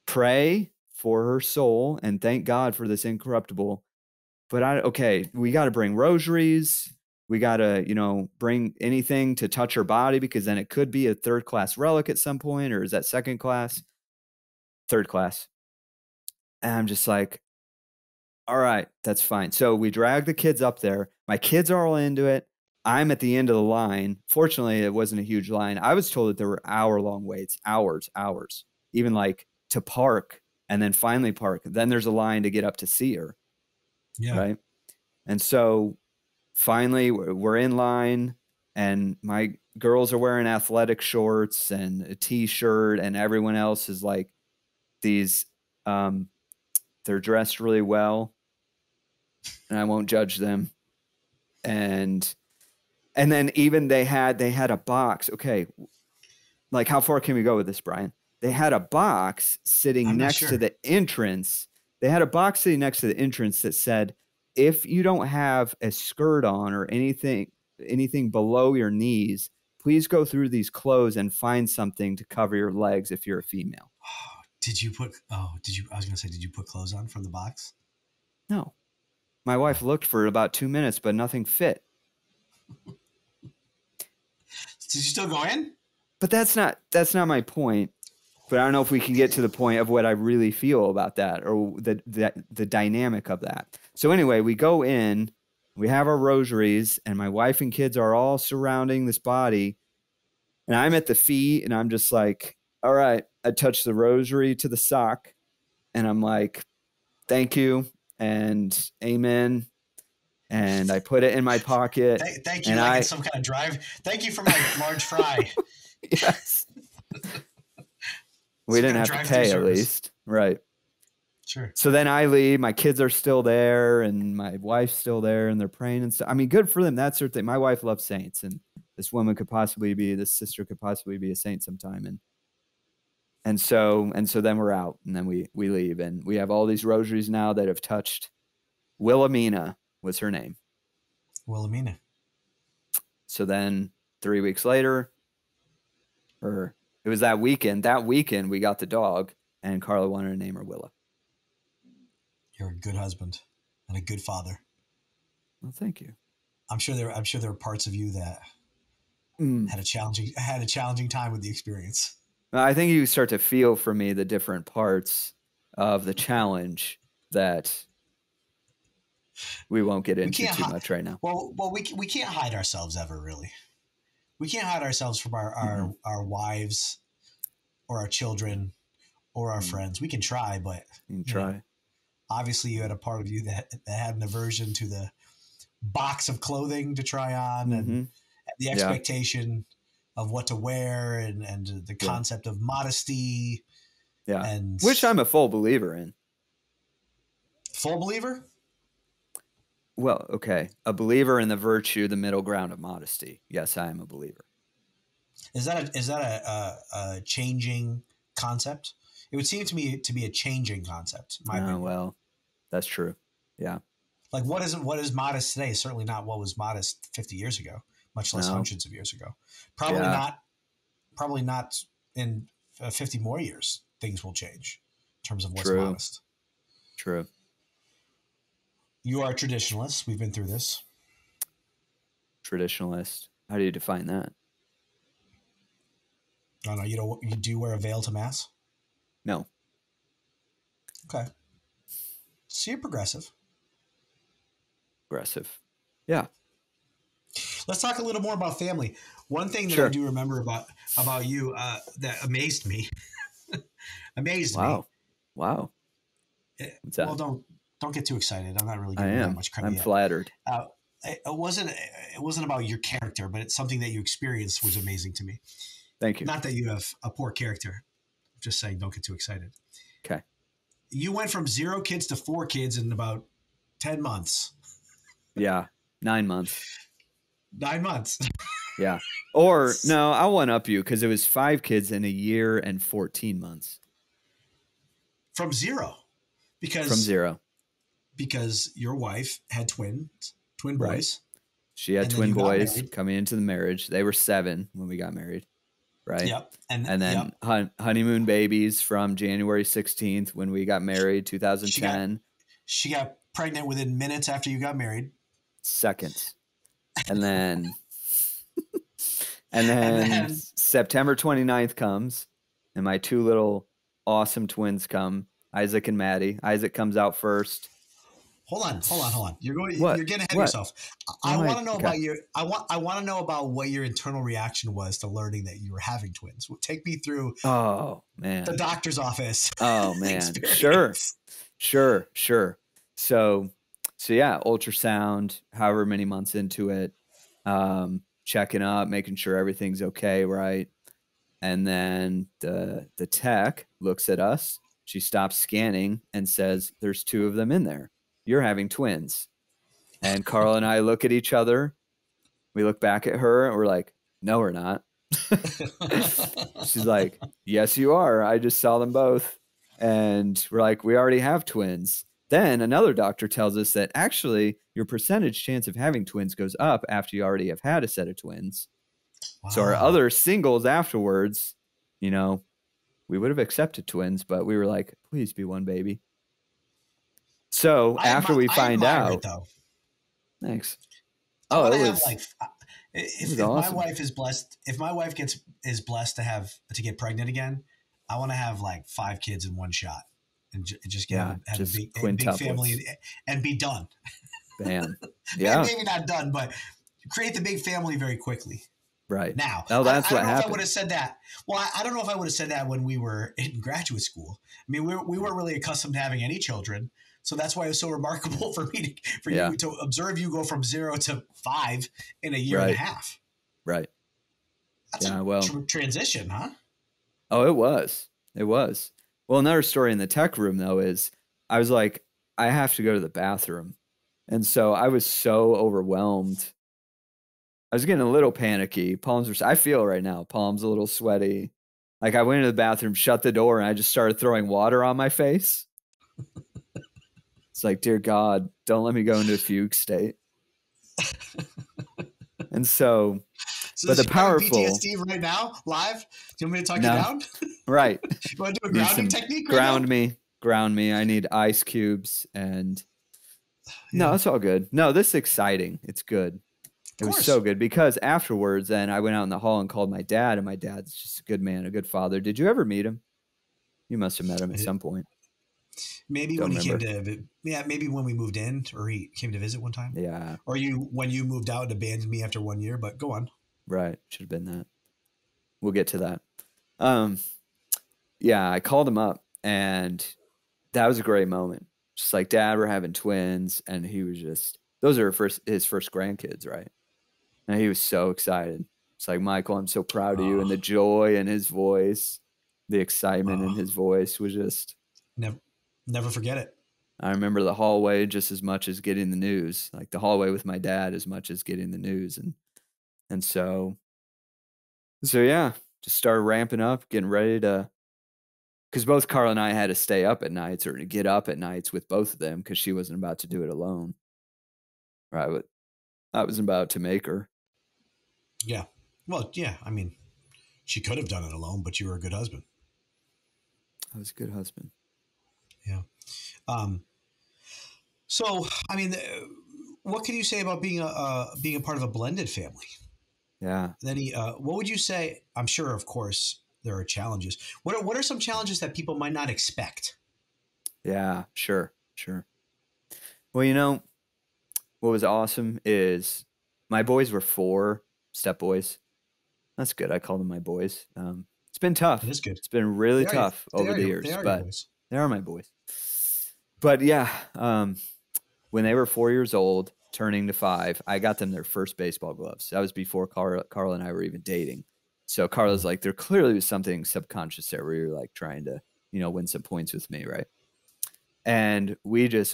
pray for her soul and thank God for this incorruptible. But we got to bring rosaries. We got to, you know, bring anything to touch her body, because then it could be a third-class relic at some point, or is that second class? Third class. And I'm just like, all right, that's fine. So we drag the kids up there. My kids are all into it. I'm at the end of the line. Fortunately, it wasn't a huge line. I was told that there were hour-long waits, hours, even, like, to park and then finally park. Then there's a line to get up to see her. Yeah. Right. And so finally we're in line, and my girls are wearing athletic shorts and a t-shirt, and everyone else is like these, they're dressed really well, and I won't judge them. And then even they had a box. Okay. Like, how far can we go with this, Brian? They had a box sitting next to the entrance. They had a box sitting next to the entrance that said, if you don't have a skirt on or anything below your knees, please go through these clothes and find something to cover your legs if you're a female. Did you put clothes on from the box? No. My wife looked for about 2 minutes, but nothing fit. Did you still go in? But that's not my point. But I don't know if we can get to the point of what I really feel about that, or the dynamic of that. So anyway, we go in, we have our rosaries, and my wife and kids are all surrounding this body. And I'm at the feet, and I'm just like, all right, I touch the rosary to the sock, and I'm like, thank you and amen. And I put it in my pocket. Thank you, like it's some kind of drive. Thank you for my large fry. Yes. We didn't have to pay, at least. Right. Sure. So then I leave. My kids are still there, and my wife's still there, and they're praying and stuff. I mean, good for them. That's their thing. My wife loves saints, and this sister could possibly be a saint sometime. And so then we're out, and then we leave, and we have all these rosaries now that have touched. Wilhelmina was her name. Wilhelmina. So then 3 weeks later, it was that weekend. That weekend we got the dog, and Carla wanted to name her Willa. You're a good husband and a good father. Well, thank you. I'm sure there were parts of you that had a challenging time with the experience. I think you start to feel for me the different parts of the challenge that we won't get into too much right now. Well, we can't hide ourselves ever, really. We can't hide ourselves from our wives or our children or our friends. We can try, but obviously you had a part of you that had an aversion to the box of clothing to try on and the expectation of what to wear and the concept of modesty. Yeah. And which I'm a full believer in. Full believer? Well, okay. A believer in the virtue, the middle ground of modesty. Yes, I am a believer. Is that a changing concept? It would seem to me to be a changing concept. Well, that's true. Yeah. Like what is modest today is certainly not what was modest 50 years ago, much less hundreds of years ago. Probably not in 50 more years. Things will change in terms of what's modest. True. You are a traditionalist. We've been through this. Traditionalist. How do you define that? Oh, no, you do wear a veil to mass? No. Okay. So you're progressive. Progressive. Yeah. Let's talk a little more about family. One thing that I do remember about you that amazed me. Amazed me. Wow. What's that? Well, don't get too excited. I'm not really giving you that much credit. I'm flattered. It wasn't about your character, but it's something that you experienced was amazing to me. Thank you. Not that you have a poor character. I'm just saying, don't get too excited. Okay. You went from 0 kids to 4 kids in about 10 months. Yeah. 9 months. 9 months. Yeah. Or no, I'll one up you because it was 5 kids in a year and 14 months. From 0. From 0. Because your wife had twin boys. Right. She had twin boys coming into the marriage. They were 7 when we got married. Right. Yep. And then honeymoon babies from January 16th when we got married, 2010. She got pregnant within minutes after you got married. Seconds. And then September 29th comes and my 2 little awesome twins come, Isaac and Maddie. Isaac comes out first. Hold on. You're getting ahead of yourself. I want to know about I want to know about what your internal reaction was to learning that you were having twins. Take me through. Oh man, the doctor's office. Oh man, sure. So yeah, ultrasound. However many months into it, checking up, making sure everything's okay, right? And then the tech looks at us. She stops scanning and says, "There's 2 of them in there. You're having twins." And Carl and I look at each other. We look back at her and we're like, "No, we're not." She's like, "Yes, you are. I just saw them both." And we're like, "We already have twins." Then another doctor tells us that actually your percentage chance of having twins goes up after you already have had a set of twins. Wow. So our other singles afterwards, we would have accepted twins, but we were like, please be one baby. So after we find out, thanks. Oh, it was if awesome. My wife is blessed, if my wife is blessed to get pregnant again, I want to have like 5 kids in one shot and just have a big family and be done. Bam. Yeah. Maybe not done, but create the big family very quickly. Right. Now, oh, that's I what don't know happened. if I would have said that. Well, I don't know if I would have said that when we were in graduate school. I mean, we weren't really accustomed to having any children. So that's why it was so remarkable for me you to observe you go from 0 to 5 in a year and a half. Right. That's transition, huh? Oh, it was. It was. Well, another story in the tech room, though, is I was like, I have to go to the bathroom. And so I was so overwhelmed. I was getting a little panicky. I feel right now, palms a little sweaty. Like I went into the bathroom, shut the door, and I just started throwing water on my face. It's like, dear God, don't let me go into a fugue state. And so but the powerful PTSD right now, live. Do you want me to talk you down? Right. You want to do a grounding technique? Ground me. I need ice cubes and no, it's all good. No, this is exciting. It's good. It was so good because afterwards, then I went out in the hall and called my dad, and my dad's just a good man, a good father. Did you ever meet him? You must have met him at some point. Maybe when he came to, maybe when we moved in, or he came to visit one time. Yeah. Or when you moved out and abandoned me after 1 year. But go on. Right, should have been that. We'll get to that. Yeah, I called him up, and that was a great moment. Just like, Dad, we're having twins, and he was just. Those are his first grandkids, right? And he was so excited. It's like, Michael, I'm so proud of you. And the joy in his voice, the excitement in his voice was just. Never forget it. I remember the hallway just as much as getting the news, like the hallway with my dad as much as getting the news. And so yeah, just started ramping up, getting ready to, because both Carla and I had to stay up at nights or to get up at nights with both of them because she wasn't about to do it alone. Right. But I was about to make her. Yeah. Well, yeah. I mean, she could have done it alone, but you were a good husband. I was a good husband. Yeah. So, I mean, what can you say about being a part of a blended family? Yeah. Then what would you say? I'm sure, of course, there are challenges. What are some challenges that people might not expect? Yeah, sure. Well, what was awesome is my boys were 4 step boys. That's good. I call them my boys. It's been tough. It is good. It's been really tough over the years, but they are my boys. But yeah, when they were 4 years old, turning to 5, I got them their first baseball gloves. That was before Carla and I were even dating. So Carla's like, there clearly was something subconscious there where you're like trying to, win some points with me, right? And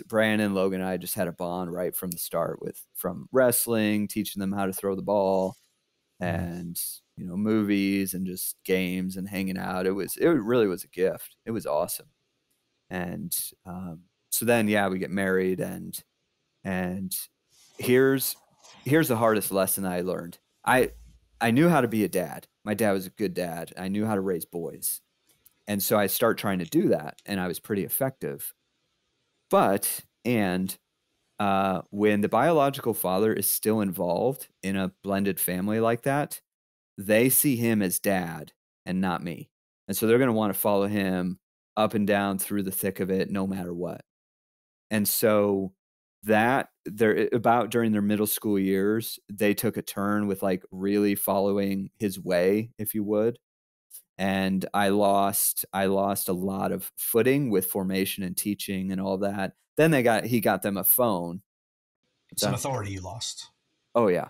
Bryan and Logan and I just had a bond right from the start from wrestling, teaching them how to throw the ball, and movies and just games and hanging out. It really was a gift. It was awesome. And so then we get married, and here's the hardest lesson I learned. I knew how to be a dad. My dad was a good dad. I knew how to raise boys. And so I start trying to do that, and I was pretty effective. But when the biological father is still involved in a blended family like that, they see him as dad and not me. And so they're going to want to follow him up and down through the thick of it, no matter what. And so during their middle school years, they took a turn with like really following his way, if you would. And I lost a lot of footing with formation and teaching and all that. Then he got them a phone. Some authority you lost. Oh yeah.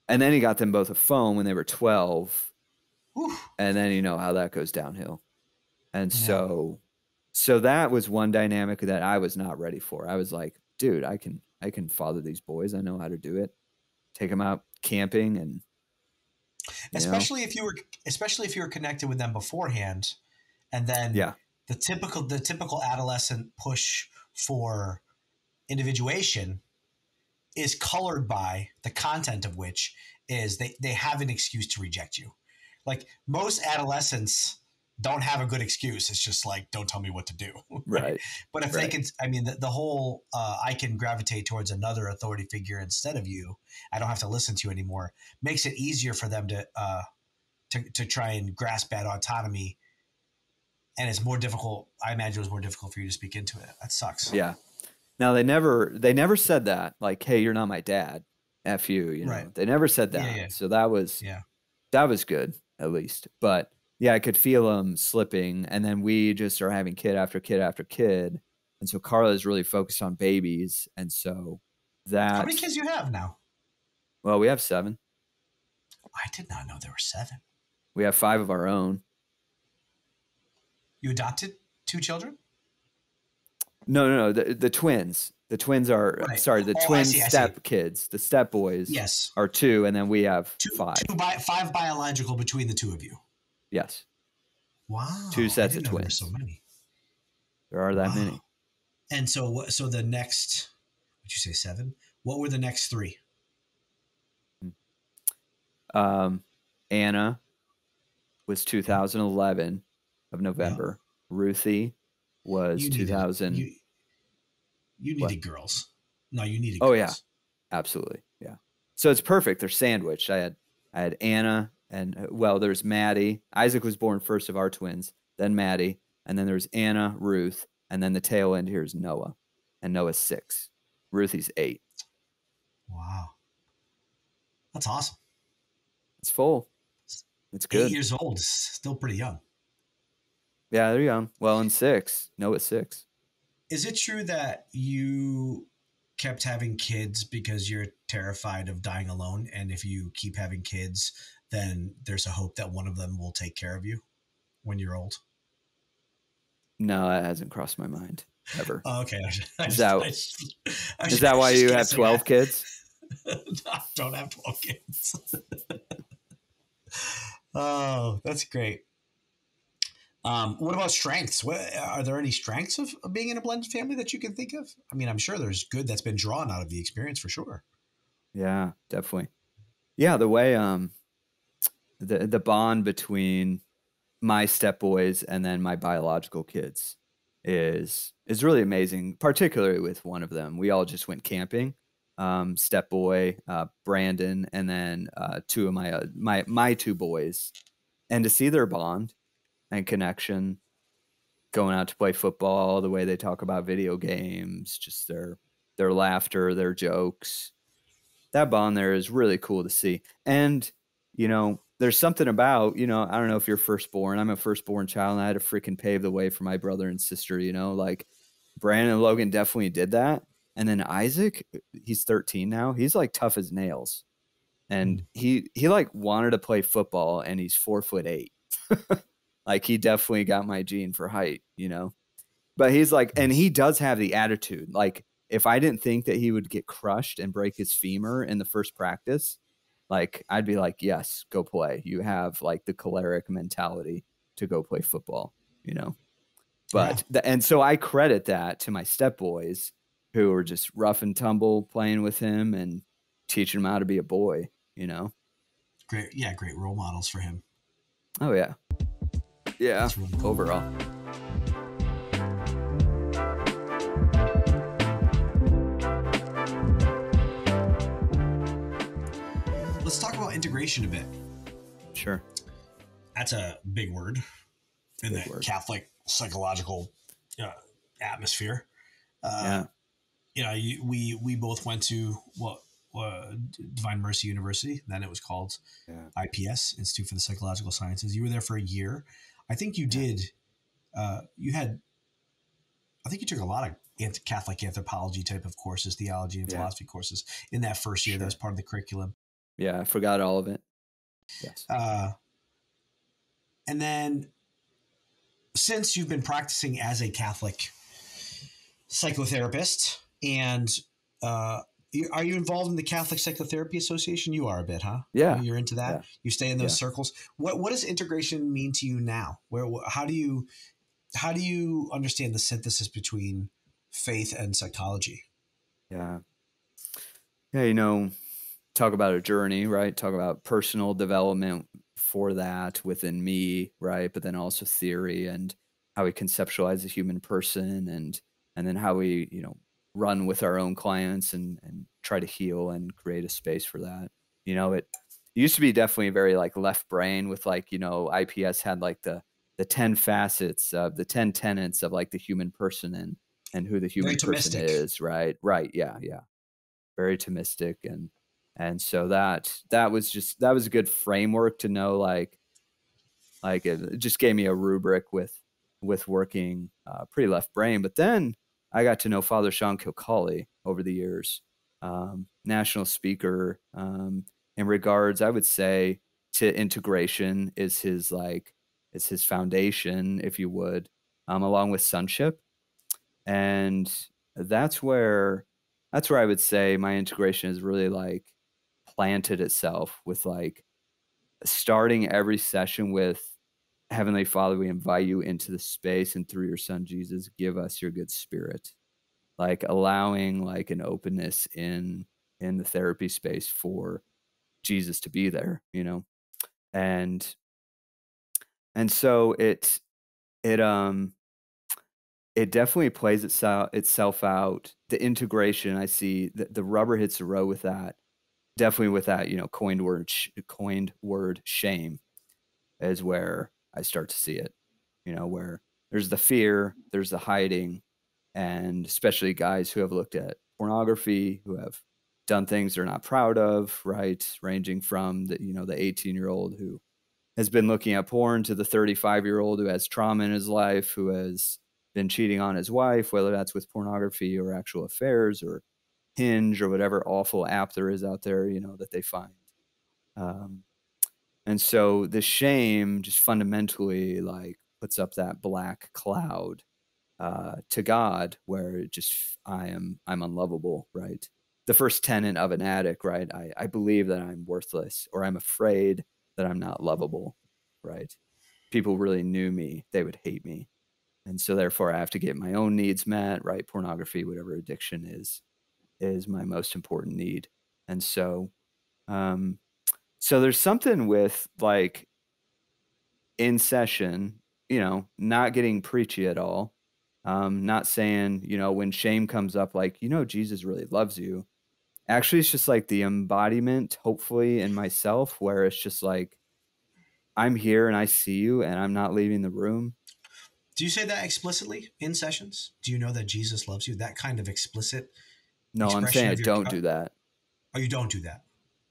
And then he got them both a phone when they were 12. Whew. And then you know how that goes downhill. And so that was one dynamic that I was not ready for. I was like, dude, I can father these boys. I know how to do it. Take them out camping and especially if you were connected with them beforehand, and then the typical adolescent push for individuation is colored by the content of which is they have an excuse to reject you. Like most adolescents don't have a good excuse. It's just like, don't tell me what to do. Right. But if they can, I mean, the whole, I can gravitate towards another authority figure instead of you. I don't have to listen to you anymore. Makes it easier for them to try and grasp that autonomy. And it's more difficult. I imagine it was more difficult for you to speak into it. That sucks. Yeah. Now they never said that, like, hey, you're not my dad. F you, you know. Right. They never said that. Yeah. So that was good, at least. But yeah, I could feel them slipping. And then we just are having kid after kid after kid. And so Carla is really focused on babies. And so that. How many kids do you have now? Well, we have 7. I did not know there were 7. We have 5 of our own. You adopted 2 children? No. The twins. The twins are sorry. The twin step kids. The step boys. Yes. Are 2, and then we have 5. 5 biological between the 2 of you. Yes. Wow. 2 sets of twins. There were so many. There are that many. And so the next, what'd you say, 7? What were the next 3? Anna was 2011 of November. Yeah. Ruthie was 2000. You needed girls. No, you needed girls. Oh yeah, absolutely. Yeah. So it's perfect. They're sandwiched. I had Anna and there's Maddie. Isaac was born first of our twins, then Maddie, and then there's Anna, Ruth, and then the tail end here is Noah, and Noah's 6. Ruthie's 8. Wow. That's awesome. It's full. It's good. 8 years old is still pretty young. Yeah, they're young. Well, and 6. Noah's 6. Is it true that you kept having kids because you're terrified of dying alone? And if you keep having kids, then there's a hope that one of them will take care of you when you're old? No, that hasn't crossed my mind ever. Oh, okay. Is that why you have 12 kids? No, I don't have 12 kids. Oh, that's great. What about strengths? Are there any strengths of being in a blended family that you can think of? I mean, I'm sure there's good that's been drawn out of the experience for sure. Yeah, definitely. Yeah, the way the bond between my stepboys and then my biological kids is really amazing, particularly with one of them. We all just went camping. Stepboy, Brandon, and then 2 of my 2 boys, and to see their bond and connection, going out to play football, the way they talk about video games, just their laughter, their jokes, that bond there is really cool to see. And, you know, there's something about, you know, I don't know if you're firstborn. I'm a firstborn child, and I had to freaking pave the way for my brother and sister, you know, like Brandon and Logan definitely did that. And then Isaac, he's 13 now. He's like tough as nails. And he like wanted to play football, and he's 4'8". Like he definitely got my gene for height, you know, but he's like, and he does have the attitude. Like if I didn't think that he would get crushed and break his femur in the first practice, like I'd be like, yes, go play. You have like the choleric mentality to go play football, you know, but, and so I credit that to my stepboys who are just rough and tumble playing with him and teaching him how to be a boy, you know? Great. Yeah. Great role models for him. Oh yeah. Yeah, really cool. Overall. Let's talk about integration a bit. Sure. That's a big word in the Catholic psychological atmosphere. You know, we both went to Divine Mercy University. Then it was called IPS, Institute for the Psychological Sciences. You were there for a year. I think you did. I think you took a lot of Catholic anthropology type of courses, theology and philosophy courses in that first year. That was part of the curriculum. Yeah, I forgot all of it. Yes. And then since you've been practicing as a Catholic psychotherapist, and are you involved in the Catholic Psychotherapy Association? You are a bit, huh? Yeah. You're into that? Yeah. You stay in those circles? What does integration mean to you now? How do you understand the synthesis between faith and psychology? Yeah. Yeah, you know, talk about a journey, right? Talk about personal development for that within me, right? But then also theory and how we conceptualize the human person, and then how we, you know, run with our own clients and try to heal and create a space for that. You know, it used to be definitely very like left brain with like, you know, IPS had like the 10 facets of the 10 tenets of like the human person and who the Very human person Thomistic. is. Right. Yeah. Yeah. Very Thomistic. And so that was a good framework to know, like it just gave me a rubric with working pretty left brain. But then I got to know Father Sean Kilcawley over the years, national speaker, in regards, I would say, to integration is his foundation, if you would, along with sonship. And that's where I would say my integration is really like planted itself, with like starting every session with, Heavenly Father, we invite you into the space, and through your Son Jesus, give us your good spirit. Like allowing like an openness in the therapy space for Jesus to be there, you know. And so it definitely plays itself out. The integration, I see the rubber hits the road with that. Definitely with that, you know, coined word shame is where I start to see it, you know, where there's the fear, there's the hiding, and especially guys who have looked at pornography, who have done things they're not proud of, right? Ranging from the, you know, the 18-year-old who has been looking at porn to the 35-year-old who has trauma in his life, who has been cheating on his wife, whether that's with pornography or actual affairs or Hinge or whatever awful app there is out there, you know, that they find. And so the shame just fundamentally like puts up that black cloud to God, where it just I'm unlovable, right? The first tenet of an addict, right? I believe that I'm worthless, or I'm afraid that I'm not lovable, right? People really knew me, they would hate me. And so therefore I have to get my own needs met, right? Pornography, whatever addiction is my most important need. And so so there's something with like in session, you know, not getting preachy at all. Not saying, you know, when shame comes up, like, you know, Jesus really loves you. Actually, it's just like the embodiment, hopefully, in myself, where it's just like, I'm here and I see you and I'm not leaving the room. Do you say that explicitly in sessions? Do you know that Jesus loves you? That kind of explicit No, I'm saying expression I of your... don't do that. Oh, you don't do that?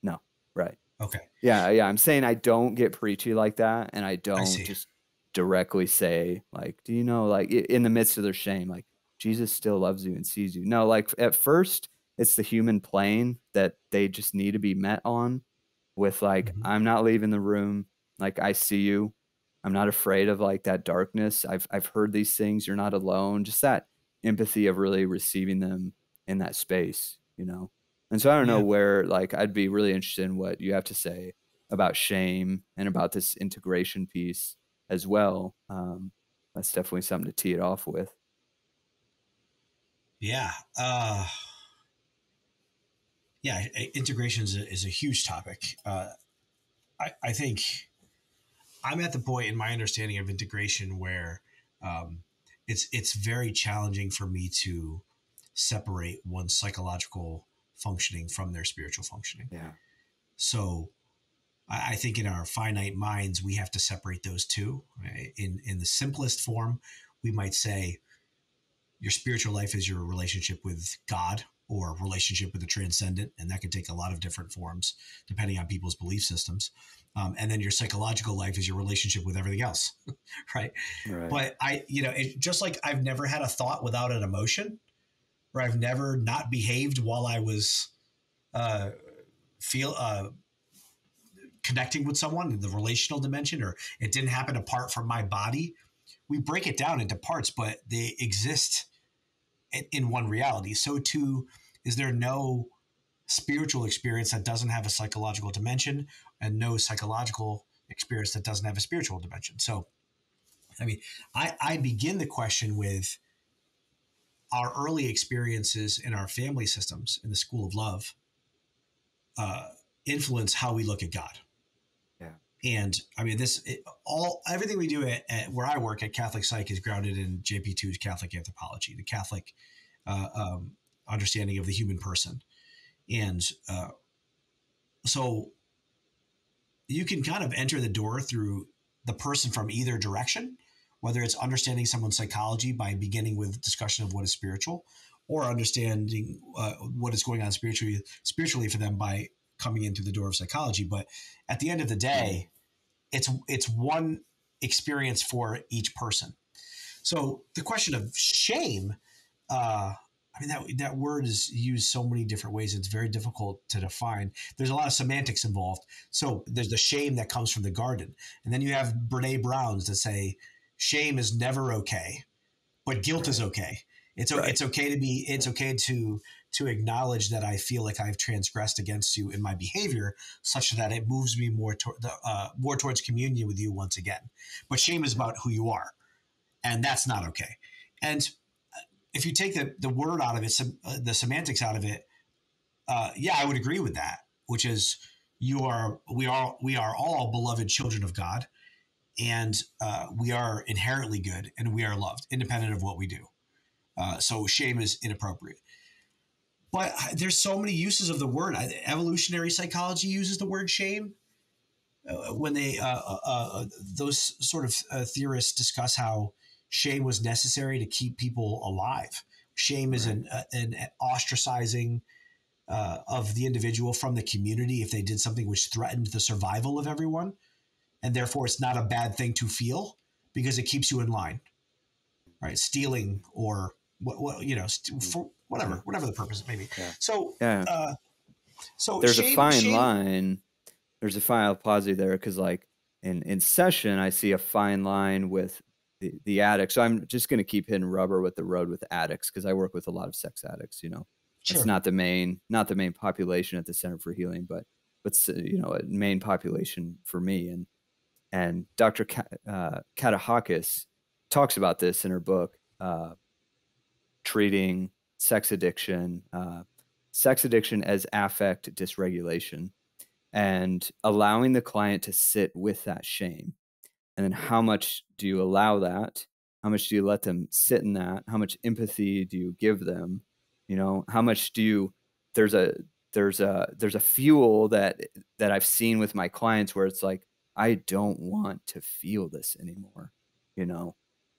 No, right. Okay. Yeah. I'm saying I don't get preachy like that, and I don't see. just directly say, like, do you know, like in the midst of their shame, like Jesus still loves you and sees you. No, like at first it's the human plane that they just need to be met on with like, I'm not leaving the room. Like, I see you. I'm not afraid of like that darkness. I've heard these things. You're not alone. Just that empathy of really receiving them in that space, you know? And so I don't know where, like, I'd be really interested in what you have to say about shame and about this integration piece as well. That's definitely something to tee it off with. Yeah. Yeah. Integration is a huge topic. I think I'm at the point in my understanding of integration where it's very challenging for me to separate one's psychological functioning from their spiritual functioning. Yeah. So I think in our finite minds, we have to separate those two. In the simplest form, we might say your spiritual life is your relationship with God or relationship with the transcendent, and that can take a lot of different forms depending on people's belief systems. And then your psychological life is your relationship with everything else, right? But just like I've never had a thought without an emotion, or I've never not behaved while I was connecting with someone in the relational dimension, or it didn't happen apart from my body. We break it down into parts, but they exist in one reality. So too, is there no spiritual experience that doesn't have a psychological dimension, and no psychological experience that doesn't have a spiritual dimension? So, I mean, I begin the question with our early experiences in our family systems in the school of love influence how we look at God. Yeah. And I mean, everything we do at where I work at Catholic Psych is grounded in JP2's Catholic anthropology, the Catholic understanding of the human person. And so you can kind of enter the door through the person from either direction, whether it's understanding someone's psychology by beginning with discussion of what is spiritual, or understanding what is going on spiritually for them by coming into the door of psychology. But at the end of the day, it's one experience for each person. So the question of shame, that word is used so many different ways. It's very difficult to define. There's a lot of semantics involved. So there's the shame that comes from the garden. And then you have Brene Brown's that say, shame is never okay, but guilt is okay. It's okay to acknowledge that I feel like I've transgressed against you in my behavior, such that it moves me more towards communion with you once again. But shame is about who you are, and that's not okay. And if you take the word out of it, the semantics out of it, I would agree with that. Which is, we are all beloved children of God, and we are inherently good, and we are loved, independent of what we do. So shame is inappropriate. But there's so many uses of the word. Evolutionary psychology uses the word shame when they those sort of theorists discuss how shame was necessary to keep people alive. Shame is an ostracizing of the individual from the community if they did something which threatened the survival of everyone, and therefore it's not a bad thing to feel because it keeps you in line. Right, stealing or for whatever the purpose may be. Yeah. So there's a fine line. There's a fine, I'll pause you there, because like in session, I see a fine line with the addicts. So I'm just going to keep hitting rubber with the road with addicts, because I work with a lot of sex addicts. Sure. It's not the main population at the Center for Healing, but a main population for me. And Dr. Katahakis talks about this in her book, Treating sex addiction as affect dysregulation, and allowing the client to sit with that shame. And then how much do you allow that? How much do you let them sit in that? How much empathy do you give them? How much do you, there's a fuel that I've seen with my clients where it's like, I don't want to feel this anymore,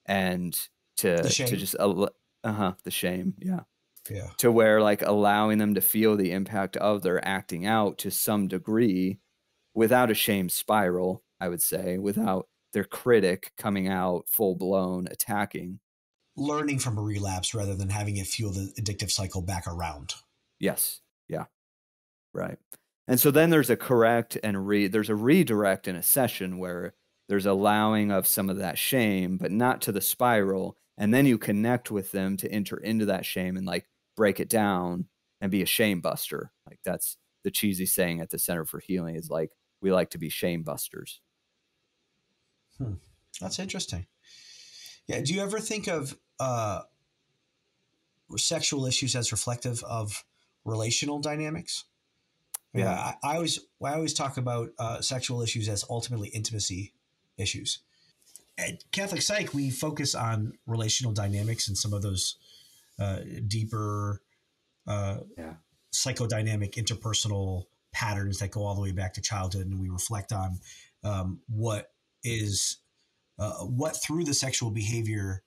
and to just, the shame. Yeah. To where like allowing them to feel the impact of their acting out to some degree without a shame spiral, I would say, without their critic coming out full blown attacking. Learning from a relapse rather than having it fuel the addictive cycle back around. Yes. Yeah. Right. And so then there's a correct and there's a redirect in a session where there's allowing of some of that shame, but not to the spiral. And then you connect with them to enter into that shame and like break it down and be a shame buster. Like that's the cheesy saying at the Center for Healing, is like, we like to be shame busters. That's interesting. Yeah. Do you ever think of sexual issues as reflective of relational dynamics? Yeah. I always talk about sexual issues as ultimately intimacy issues. At Catholic Psych, we focus on relational dynamics and some of those deeper psychodynamic interpersonal patterns that go all the way back to childhood, and we reflect on what through the sexual behavior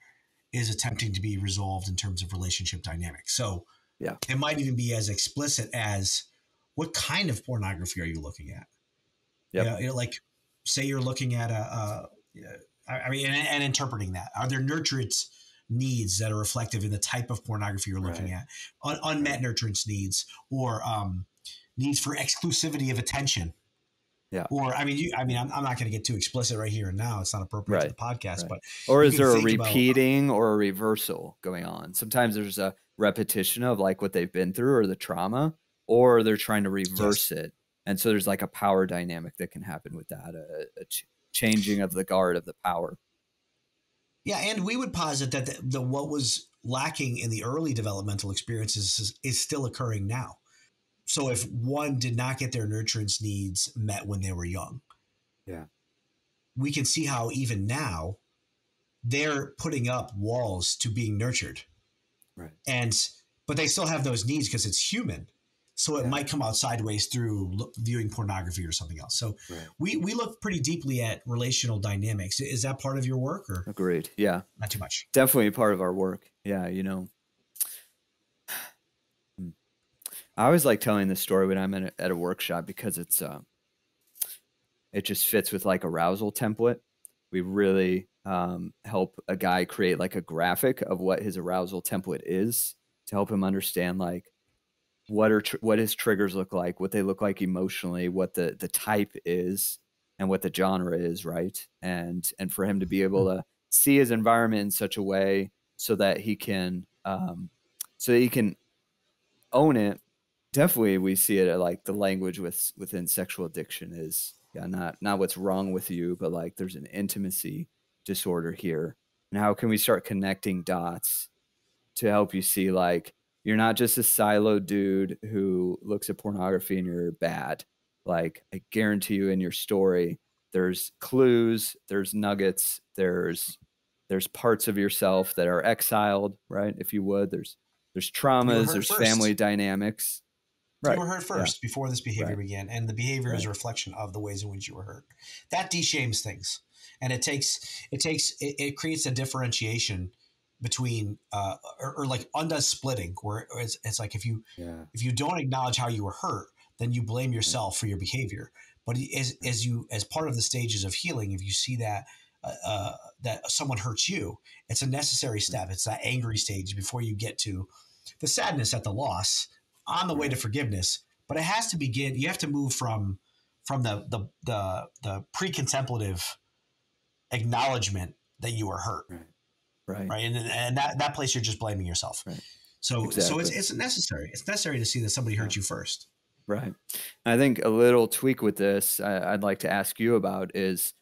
is attempting to be resolved in terms of relationship dynamics. So it might even be as explicit as, what kind of pornography are you looking at? Like say you're looking at and interpreting that. Are there nurturance needs that are reflective in the type of pornography you're looking at? Unmet nurturance needs, or needs for exclusivity of attention. Yeah. Or I'm not going to get too explicit right here and now. It's not appropriate to the podcast. But or is there a repeating or a reversal going on? Sometimes there's a repetition of like what they've been through or the trauma, or they're trying to reverse it. And so there's like a power dynamic that can happen with that, a changing of the guard of the power. Yeah, and we would posit that the what was lacking in the early developmental experiences is still occurring now. So if one did not get their nurturance needs met when they were young, we can see how even now they're putting up walls to being nurtured. Right. But they still have those needs because it's human. So it might come out sideways through viewing pornography or something else. So we look pretty deeply at relational dynamics. Is that part of your work, or? Agreed. Yeah. Not too much. Definitely a part of our work. Yeah. You know, I always like telling this story when I'm at a workshop because it just fits with like arousal template. We really help a guy create like a graphic of what his arousal template is to help him understand like what his triggers look like, what they look like emotionally, what the type is, and what the genre is, right? And for him to be able to see his environment in such a way so that he can own it. Definitely, we see it like the language within sexual addiction is not what's wrong with you, but like there's an intimacy disorder here, and how can we start connecting dots to help you see like you're not just a siloed dude who looks at pornography and you're bad. Like I guarantee you in your story, there's clues, there's nuggets, there's parts of yourself that are exiled, right? If you would, there's traumas, there's family dynamics. Right. You were hurt first before this behavior began, and the behavior is a reflection of the ways in which you were hurt. That de-shames things, and it creates a differentiation between or like undoes splitting, where it's like if you don't acknowledge how you were hurt, then you blame yourself for your behavior. But as part of the stages of healing, if you see that that someone hurts you, it's a necessary step. It's that angry stage before you get to the sadness at the loss on the way to forgiveness. But it has to begin. You have to move from the pre-contemplative acknowledgement that you were hurt. Right. And that place you're just blaming yourself. Right. So it's necessary. It's necessary to see that somebody hurt you first. Right. I think a little tweak with this I'd like to ask you about is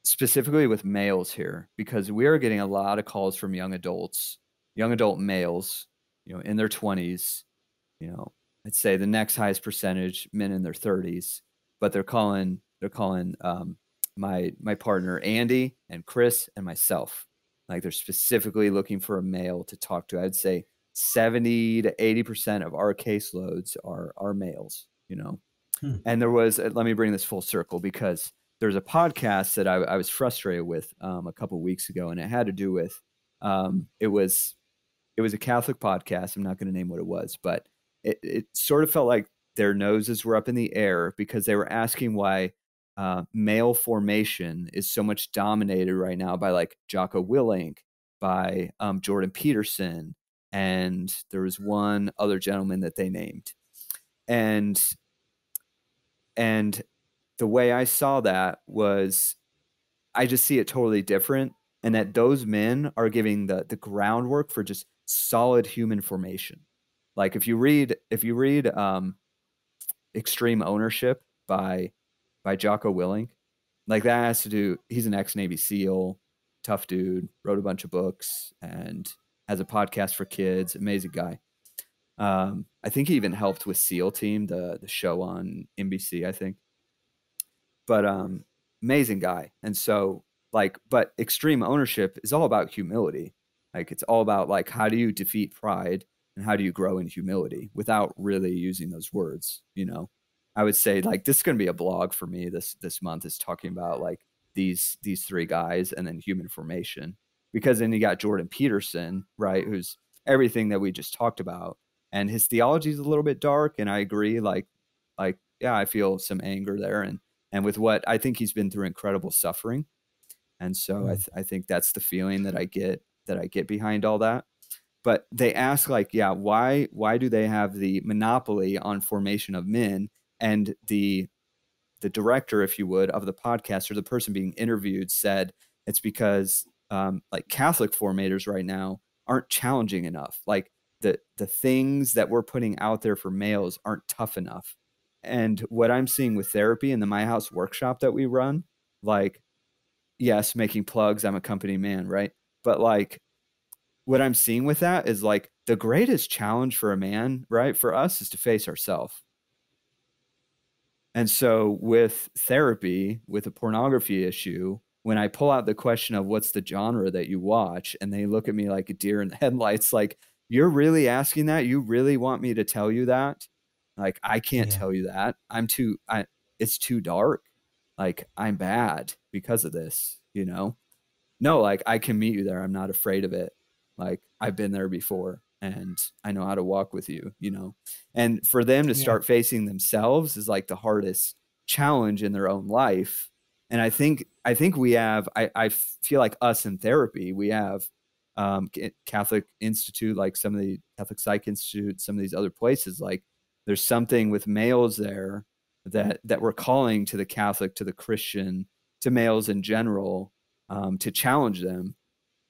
specifically with males here, because we are getting a lot of calls from young adult males, in their 20s, I'd say the next highest percentage men in their 30s, but they're calling my partner Andy and Chris and myself. Like they're specifically looking for a male to talk to. I'd say 70 to 80% of our caseloads are males, And there was, let me bring this full circle, because there's a podcast that I was frustrated with a couple of weeks ago, and it had to do with, it was a Catholic podcast. I'm not going to name what it was, but it sort of felt like their noses were up in the air because they were asking why male formation is so much dominated right now by like Jocko Willink, by Jordan Peterson, and there was one other gentleman that they named. And the way I saw that was I just see it totally different, and that those men are giving the groundwork for just solid human formation. Like if you read Extreme Ownership by Jocko Willink, like that has to do, he's an ex-Navy SEAL, tough dude, wrote a bunch of books and has a podcast for kids, amazing guy. I think he even helped with SEAL Team, the show on NBC, I think. But amazing guy. And so but Extreme Ownership is all about humility. Like it's all about like, how do you defeat pride and how do you grow in humility without really using those words? I would say like this is going to be a blog for me this month, is talking about like these three guys and then human formation, because then you got Jordan Peterson, right, who's everything that we just talked about, and his theology is a little bit dark, and I agree, like yeah, I feel some anger there, and with what I think he's been through incredible suffering, and so I think that's the feeling that I get behind all that. But they ask like, yeah, why do they have the monopoly on formation of men? And the director, if you would, of the podcast, or the person being interviewed, said it's because like Catholic formators right now aren't challenging enough. Like the things that we're putting out there for males aren't tough enough. And what I'm seeing with therapy in the My House workshop that we run, like, yes, making plugs, I'm a company man, right? But like what I'm seeing with that is like the greatest challenge for a man, right, for us is to face ourselves. And so with therapy, with a pornography issue, when I pull out the question of what's the genre that you watch, and they look at me like a deer in the headlights, like, you're really asking that? You really want me to tell you that? Like, I can't Yeah. tell you that. It's too dark. Like, I'm bad because of this, you know? No, like, I can meet you there. I'm not afraid of it. Like, I've been there before and I know how to walk with you, you know? And for them to start facing themselves is like the hardest challenge in their own life. And I think we have, I feel like us in therapy, we have Catholic Institute, like some of the Catholic Psych Institute, some of these other places, like there's something with males there that we're calling to the Catholic, to the Christian, to males in general, to challenge them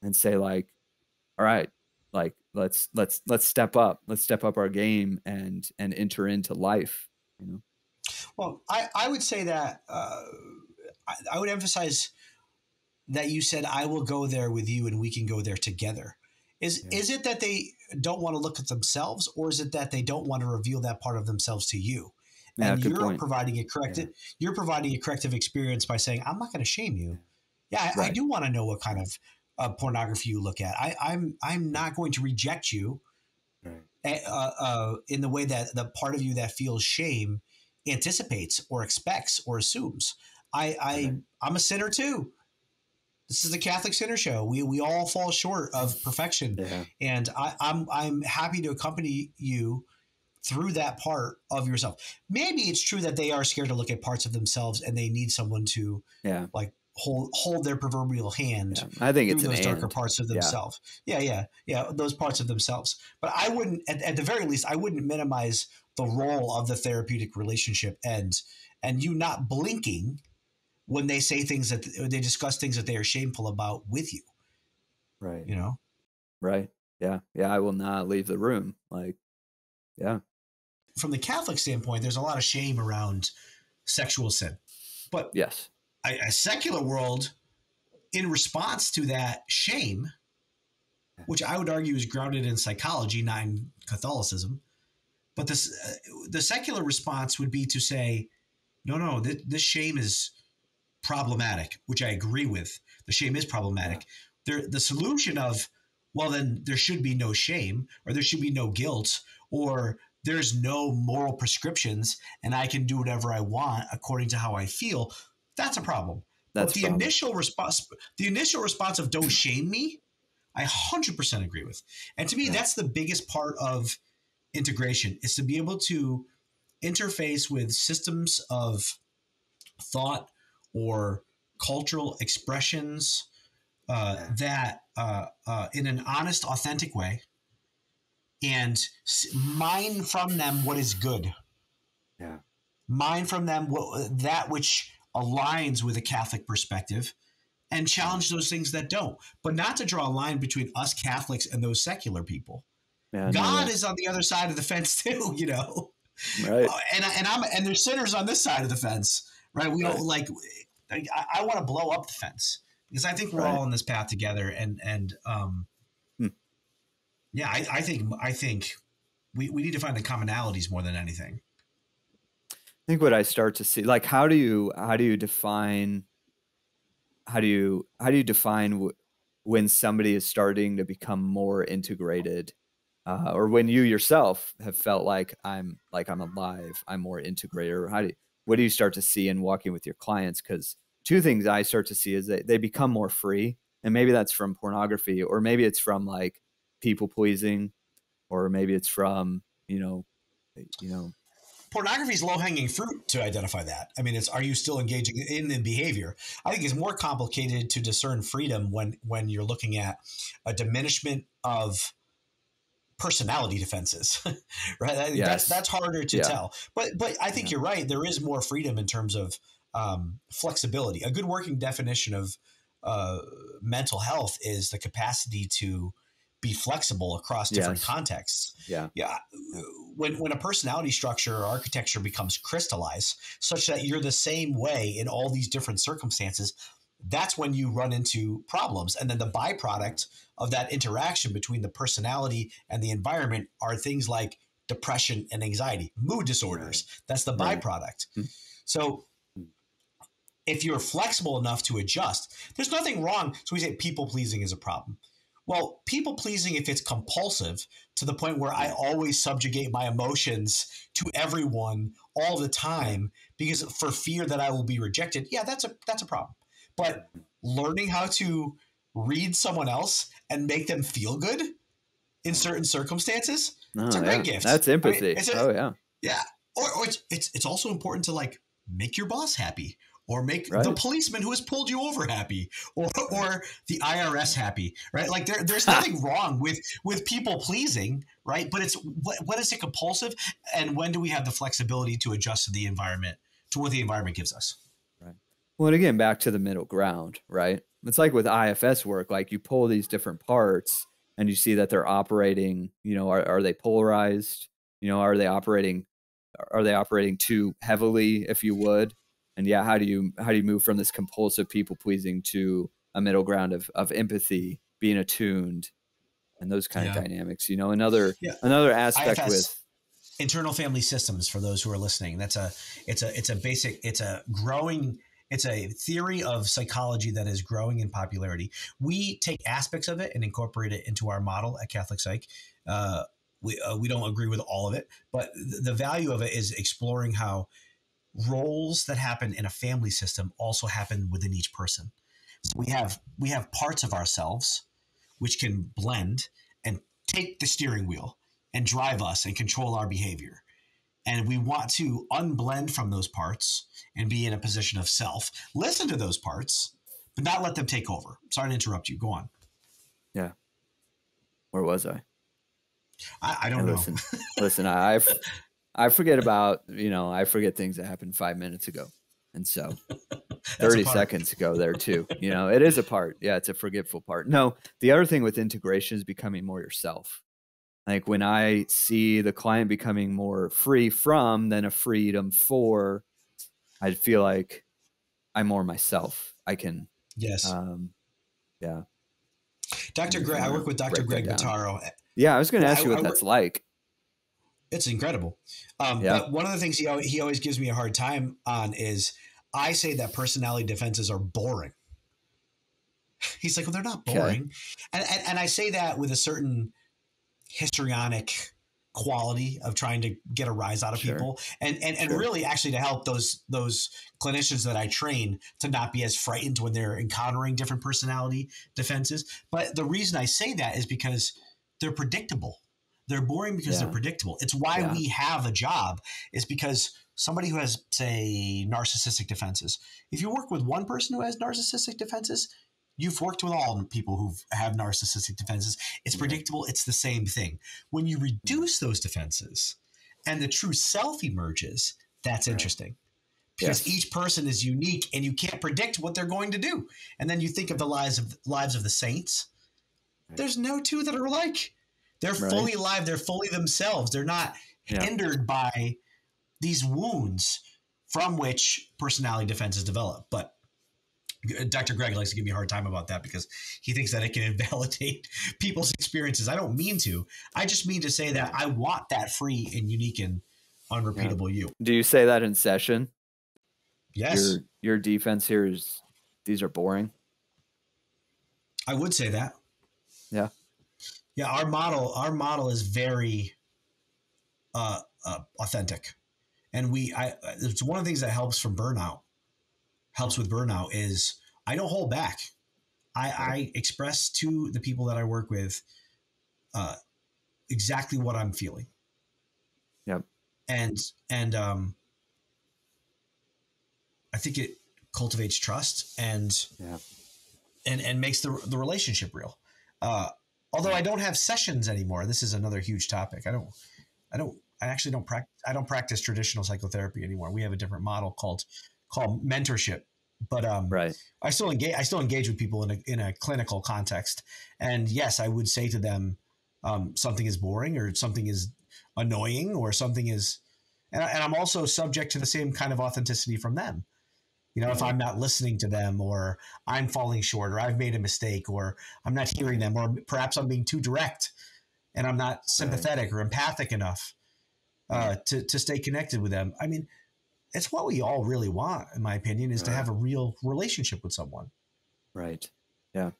and say like, all right, like let's step up, our game and enter into life, you know? Well, I would say that I would emphasize that you said, I will go there with you and we can go there together. Is it that they don't want to look at themselves, or is it that they don't want to reveal that part of themselves to you? Yeah, And you're point. providing a corrective, you're providing a corrective experience by saying, I'm not going to shame you. Yeah, I do want to know what kind of pornography you look at. I'm not going to reject you in the way that the part of you that feels shame anticipates or expects or assumes. I'm a sinner too. This is a Catholic Sinner Show. We all fall short of perfection, and I'm happy to accompany you through that part of yourself. Maybe it's true that they are scared to look at parts of themselves, and they need someone to like hold their proverbial hand. I think through it's those darker parts of themselves. Yeah, those parts of themselves. But I wouldn't, at the very least, I wouldn't minimize the role of the therapeutic relationship and you not blinking when they say things that they discuss things that they are shameful about with you. Right. You know? Right. Yeah. Yeah. I will not leave the room. Like, yeah. From the Catholic standpoint, there's a lot of shame around sexual sin. But yes, a secular world, in response to that shame, which I would argue is grounded in psychology, not in Catholicism, but the secular response would be to say, no, this shame is problematic, which I agree with. The shame is problematic. The solution of, well, then there should be no shame, or there should be no guilt, or there's no moral prescriptions and I can do whatever I want according to how I feel. That's a problem. But the initial response of don't shame me, I 100% agree with. And to me, that's the biggest part of integration, is to be able to interface with systems of thought or cultural expressions that in an honest, authentic way, and mine from them what is good. Yeah. Mine from them that which aligns with a Catholic perspective, and challenge those things that don't. But not to draw a line between us Catholics and those secular people. Yeah, God is on the other side of the fence too, you know. Right. And there's sinners on this side of the fence, right? We don't like. I want to blow up the fence because I think we're all on this path together, yeah, I think we need to find the commonalities more than anything. I think what I start to see, like, how do you define when somebody is starting to become more integrated, or when you yourself have felt like I'm alive, I'm more integrated, or what do you start to see in walking with your clients? Because two things I start to see is that they become more free, and maybe that's from pornography, or maybe it's from like people pleasing, or maybe it's from, you know, pornography is low-hanging fruit to identify that. I mean, are you still engaging in the behavior? I think it's more complicated to discern freedom when you're looking at a diminishment of personality defenses, right? Yes. That's harder to tell. But I think you're right. There is more freedom in terms of flexibility. A good working definition of mental health is the capacity to be flexible across different contexts. Yeah. When a personality structure or architecture becomes crystallized such that you're the same way in all these different circumstances, that's when you run into problems. And then the byproduct of that interaction between the personality and the environment are things like depression and anxiety, mood disorders. That's the byproduct. So if you're flexible enough to adjust, there's nothing wrong. So we say people pleasing is a problem. Well, people pleasing, if it's compulsive to the point where I always subjugate my emotions to everyone all the time because for fear that I will be rejected, yeah, that's a problem. But learning how to read someone else and make them feel good in certain circumstances, it's a great gift. That's empathy. Yeah. Or it's also important to like make your boss happy, or make the policeman who has pulled you over happy, or the IRS happy, right? Like there's nothing wrong with people pleasing, right? But it's when is it compulsive, and when do we have the flexibility to adjust to the environment, to what the environment gives us? Right. Well, and again, back to the middle ground, right? It's like with IFS work, like you pull these different parts and you see that they're operating, are they polarized? Are they operating too heavily, if you would? And yeah, how do you move from this compulsive people pleasing to a middle ground of empathy, being attuned, and those kind of dynamics? Another aspect IFS, with internal family systems, for those who are listening. It's a theory of psychology that is growing in popularity. We take aspects of it and incorporate it into our model at Catholic Psych. We don't agree with all of it, but the value of it is exploring how roles that happen in a family system also happen within each person. So we have parts of ourselves which can blend and take the steering wheel and drive us and control our behavior. And we want to unblend from those parts and be in a position of self. Listen to those parts, but not let them take over. Sorry to interrupt you. Go on. Yeah. Where was I? I don't know. Listen, I forget about, I forget things that happened 5 minutes ago. And so 30 seconds ago there too, it is a part. Yeah. It's a forgetful part. No, the other thing with integration is becoming more yourself. Like when I see the client becoming more free from than a freedom for, I feel like I'm more myself. I can. Yes. Yeah. Dr. Greg, I work with Dr. Greg Bottaro. Yeah. I was going to ask you what that's like. It's incredible. But one of the things he always gives me a hard time on is I say that personality defenses are boring. He's like, well, they're not boring. Okay. And I say that with a certain histrionic quality of trying to get a rise out of people and really actually to help those clinicians that I train to not be as frightened when they're encountering different personality defenses. But the reason I say that is because they're predictable. They're boring because they're predictable. It's why we have a job, is because somebody who has, say, narcissistic defenses, if you work with one person who has narcissistic defenses, you've worked with all people who have narcissistic defenses. It's predictable. It's the same thing. When you reduce those defenses and the true self emerges, that's interesting. Because each person is unique and you can't predict what they're going to do. And then you think of the lives of the saints. There's no two that are alike. They're fully alive. They're fully themselves. They're not hindered by these wounds from which personality defenses develop. But Dr. Greg likes to give me a hard time about that because he thinks that it can invalidate people's experiences. I don't mean to. I just mean to say that I want that free and unique and unrepeatable you. Do you say that in session? Yes. Your defense here is these are boring? I would say that. Yeah. Yeah, our model is very authentic. And it's one of the things that helps with burnout is I don't hold back. I express to the people that I work with exactly what I'm feeling. Yep. And I think it cultivates trust and makes the relationship real. Although I don't have sessions anymore. This is another huge topic. I don't practice traditional psychotherapy anymore. We have a different model called mentorship. But I still engage with people in a clinical context. And yes, I would say to them, something is boring or something is annoying or something is, and I'm also subject to the same kind of authenticity from them. If I'm not listening to them or I'm falling short or I've made a mistake or I'm not hearing them or perhaps I'm being too direct and I'm not sympathetic or empathic enough to stay connected with them. I mean, it's what we all really want, in my opinion, is to have a real relationship with someone. Right. Yeah.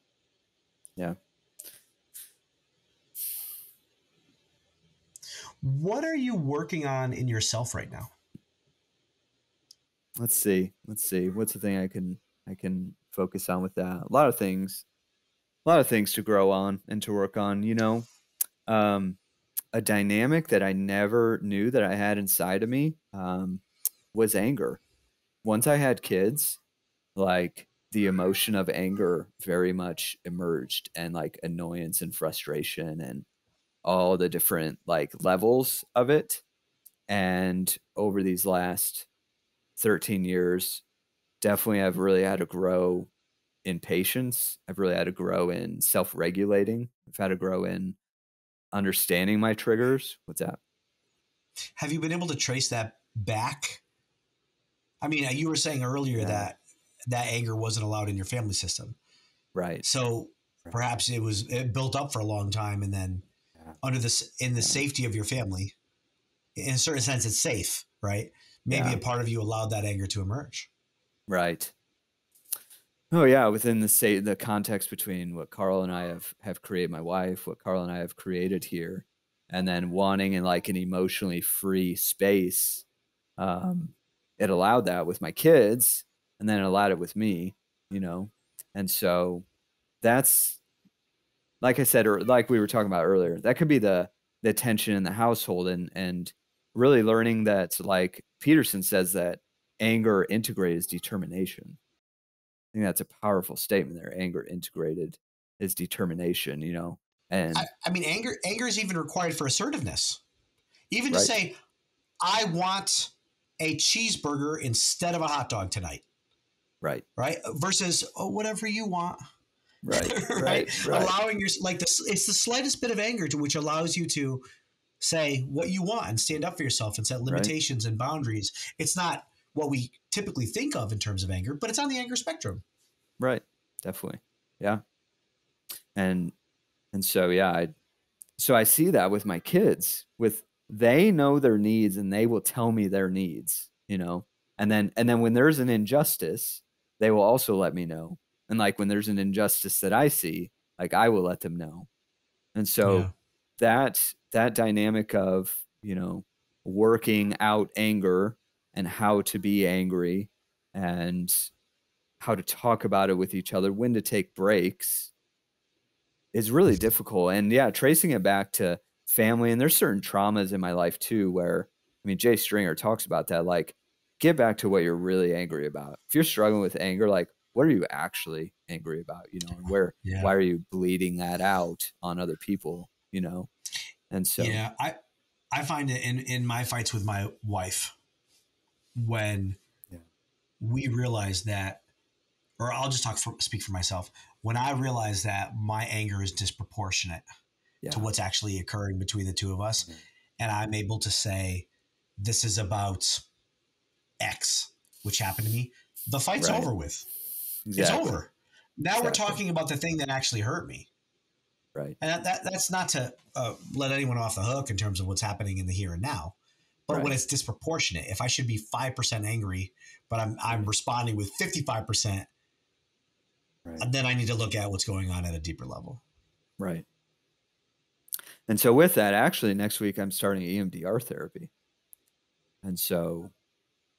Yeah. What are you working on in yourself right now? Let's see. What's the thing I can focus on with that? A lot of things to grow on and to work on, you know. A dynamic that I never knew that I had inside of me was anger. Once I had kids, like the emotion of anger very much emerged, and like annoyance and frustration and all the different like levels of it. And over these last 13 years, definitely I've really had to grow in patience. I've really had to grow in self-regulating. I've had to grow in understanding my triggers. What's that? Have you been able to trace that back? I mean, you were saying earlier that anger wasn't allowed in your family system. Right. So perhaps it built up for a long time, and then under this, in the safety of your family, in a certain sense, it's safe, right? Maybe a part of you allowed that anger to emerge. Right. Oh yeah, within the context between what Carl and I have created, my wife, what Carl and I have created here, and then wanting in like an emotionally free space, it allowed that with my kids, and then it allowed it with me, you know. And so that's, like I said, or like we were talking about earlier, that could be the tension in the household, and really learning that, like Peterson says, that anger integrated is determination. I think that's a powerful statement there. Anger integrated is determination, you know. And I mean, anger is even required for assertiveness. Even to say, I want a cheeseburger instead of a hot dog tonight. Right. Right. Versus, oh, whatever you want. Right. right. Allowing your, like this, it's the slightest bit of anger to which allows you to say what you want and stand up for yourself and set limitations and boundaries. It's not what we typically think of in terms of anger, but it's on the anger spectrum. Right. Definitely. Yeah. And so, yeah, I see that with my kids, they know their needs and they will tell me their needs, you know, and then when there's an injustice, they will also let me know. And like when there's an injustice that I see, like I will let them know. And so that dynamic of, you know, working out anger and how to be angry and how to talk about it with each other, when to take breaks, is really difficult. And yeah, tracing it back to family, and there's certain traumas in my life too, where, I mean, Jay Stringer talks about that, like, get back to what you're really angry about. If you're struggling with anger, like, what are you actually angry about, you know, and why are you bleeding that out on other people, you know? And so, I find it in my fights with my wife, when we realize that, or I'll just speak for myself. When I realize that my anger is disproportionate to what's actually occurring between the two of us, and I'm able to say, this is about X, which happened to me, the fight's over with. Exactly. It's over. Now we're talking about the thing that actually hurt me. Right. And that's not to let anyone off the hook in terms of what's happening in the here and now. But when it's disproportionate, if I should be 5% angry, but I'm responding with 55%, then I need to look at what's going on at a deeper level. Right. And so with that, actually, next week I'm starting EMDR therapy. And so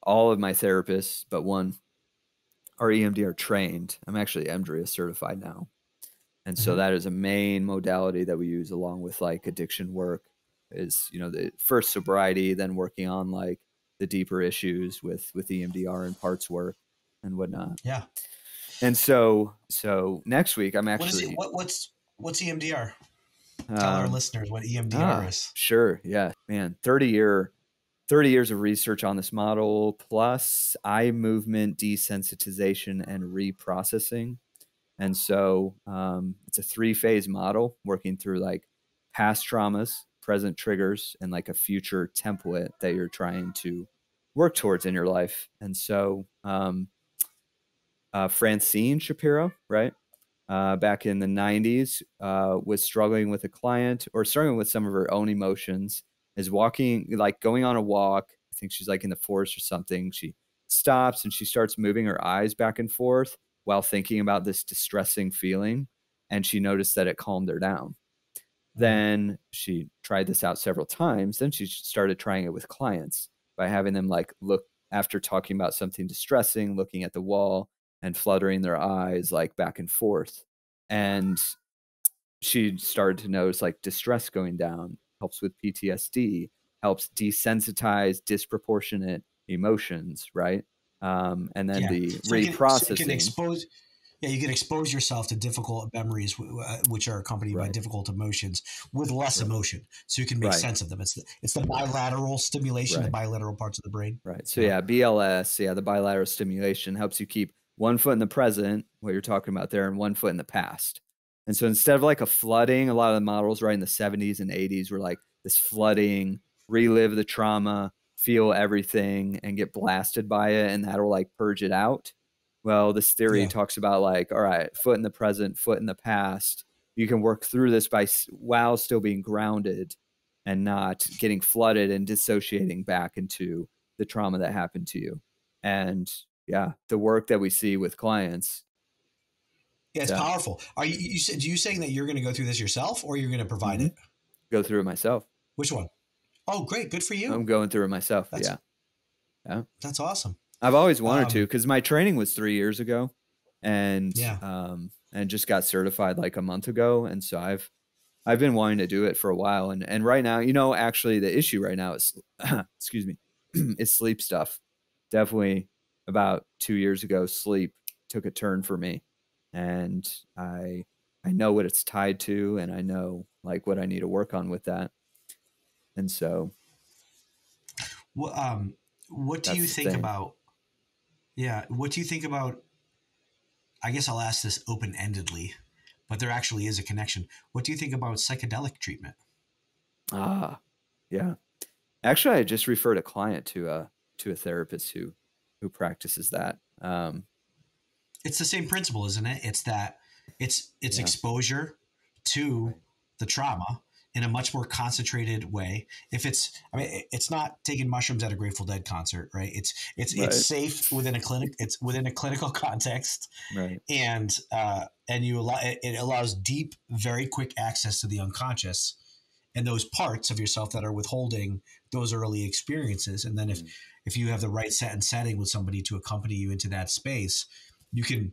all of my therapists, but one, are EMDR trained. I'm actually EMDRIA certified now. And so that is a main modality that we use along with like addiction work, is, you know, the first sobriety, then working on like the deeper issues with EMDR and parts work and whatnot. Yeah. And so next week I'm actually, what's EMDR? Tell our listeners what EMDR is. Sure. Yeah, man. 30 years of research on this model, plus eye movement desensitization and reprocessing. And so it's a 3-phase model, working through like past traumas, present triggers, and like a future template that you're trying to work towards in your life. And so Francine Shapiro, right, back in the 90s, was struggling with a client, or struggling with some of her own emotions, is walking, like going on a walk. I think she's like in the forest or something. She stops and she starts moving her eyes back and forth while thinking about this distressing feeling. And she noticed that it calmed her down. Then she tried this out several times. Then she started trying it with clients by having them like look after talking about something distressing, looking at the wall and fluttering their eyes like back and forth. And she started to notice like distress going down, helps with PTSD, helps desensitize disproportionate emotions, right? And then the reprocessing. You can expose yourself to difficult memories, which are accompanied by difficult emotions with less emotion. So you can make sense of them. It's the bilateral stimulation, the bilateral parts of the brain. Right. So BLS, the bilateral stimulation helps you keep one foot in the present, what you're talking about there, and one foot in the past. And so instead of like a flooding, a lot of the models right in the 70s and 80s were like this flooding, relive the trauma, feel everything and get blasted by it, and that'll like purge it out. Well, this theory talks about like, all right, foot in the present, foot in the past. You can work through this while still being grounded and not getting flooded and dissociating back into the trauma that happened to you. And the work that we see with clients. Yeah, it's powerful. Are you saying that you're going to go through this yourself, or you're going to provide it? Go through it myself. Which one? Oh, great. Good for you. I'm going through it myself. That's awesome. I've always wanted to, because my training was 3 years ago, and just got certified like a month ago. And so I've been wanting to do it for a while. And right now, actually the issue right now is, excuse me, is sleep stuff. Definitely about 2 years ago, sleep took a turn for me, and I know what it's tied to, and I know like what I need to work on with that. And so, what do you think about? Yeah. What do you think about, I guess I'll ask this open-endedly, but there actually is a connection. What do you think about psychedelic treatment? Yeah. Actually, I just referred a client to a therapist who practices that. It's the same principle, isn't it? It's that it's exposure to the trauma in a much more concentrated way. It's not taking mushrooms at a Grateful Dead concert, right? It's safe within a clinic. It's within a clinical context, right? And it allows deep, very quick access to the unconscious and those parts of yourself that are withholding those early experiences. And then if you have the right set and setting with somebody to accompany you into that space, you can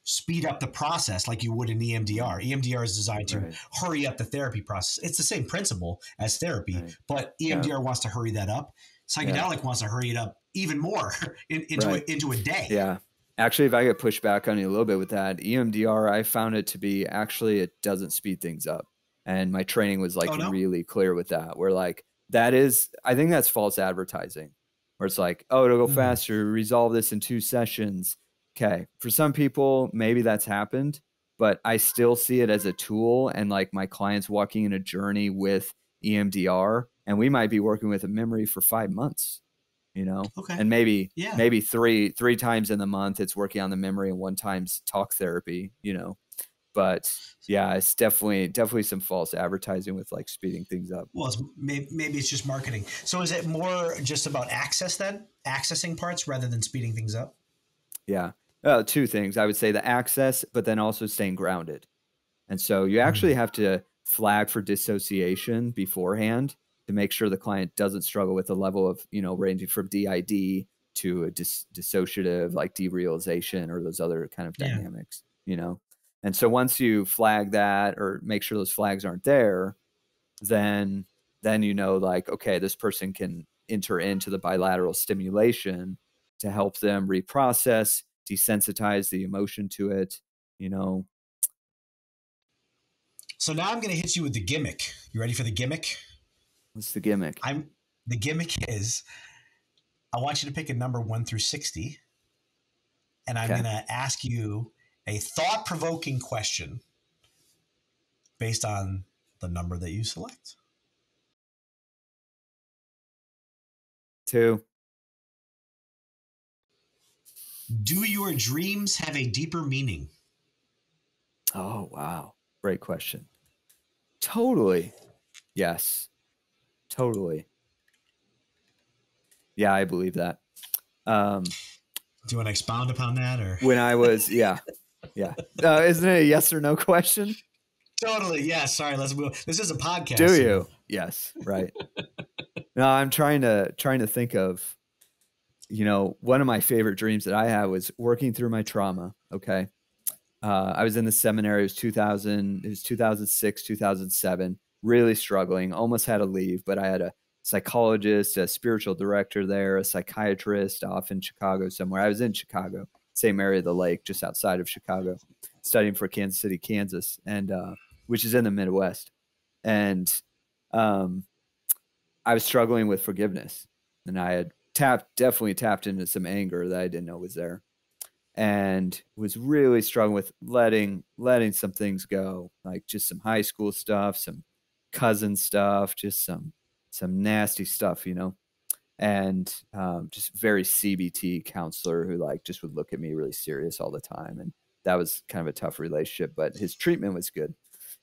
speed up the process like you would in EMDR. EMDR is designed to hurry up the therapy process. It's the same principle as therapy, but EMDR wants to hurry that up. Psychedelic wants to hurry it up even more into a day. Yeah. Actually, if I could push back on you a little bit with that, EMDR, I found it to be it doesn't speed things up. And my training was really clear with that. Where like, I think that's false advertising, where it's like, oh, it'll go faster, resolve this in 2 sessions. Okay. For some people, maybe that's happened, but I still see it as a tool, and like my clients walking in a journey with EMDR, and we might be working with a memory for 5 months, and maybe three times in the month it's working on the memory, and 1 time's talk therapy, but it's definitely some false advertising with like speeding things up. Well, maybe it's just marketing. So is it more just about accessing parts rather than speeding things up? Yeah. 2 things. I would say the access, but then also staying grounded. And so you actually have to flag for dissociation beforehand to make sure the client doesn't struggle with a level of, ranging from DID to a dissociative, like derealization or those other kind of dynamics, And so once you flag that or make sure those flags aren't there, then like, okay, this person can enter into the bilateral stimulation to help them reprocess, desensitize the emotion to it, So now I'm going to hit you with the gimmick. You ready for the gimmick? What's the gimmick? The gimmick is, I want you to pick a number 1 through 60, and I'm going to ask you a thought-provoking question based on the number that you select. 2. Do your dreams have a deeper meaning? Oh, wow. Great question. Totally. Yes. Totally. Yeah, I believe that. Do you want to expound upon that? Or when I was, yeah. Isn't it a yes or no question? Totally. Yeah. Sorry. Let's move. This is a podcast. Do you? Yes. Right. No, I'm trying to think of, one of my favorite dreams that I had was working through my trauma. Okay. I was in the seminary. It was 2006, 2007, really struggling, almost had to leave, but I had a psychologist, a spiritual director there, a psychiatrist off in Chicago somewhere. I was in Chicago, same area of the lake, just outside of Chicago, studying for Kansas City, Kansas, and which is in the Midwest. And I was struggling with forgiveness, and I had definitely tapped into some anger that I didn't know was there, and was really struggling with letting some things go, like just some high school stuff, some cousin stuff, just some nasty stuff, and just very CBT counselor who just would look at me really serious all the time. And that was kind of a tough relationship, but his treatment was good.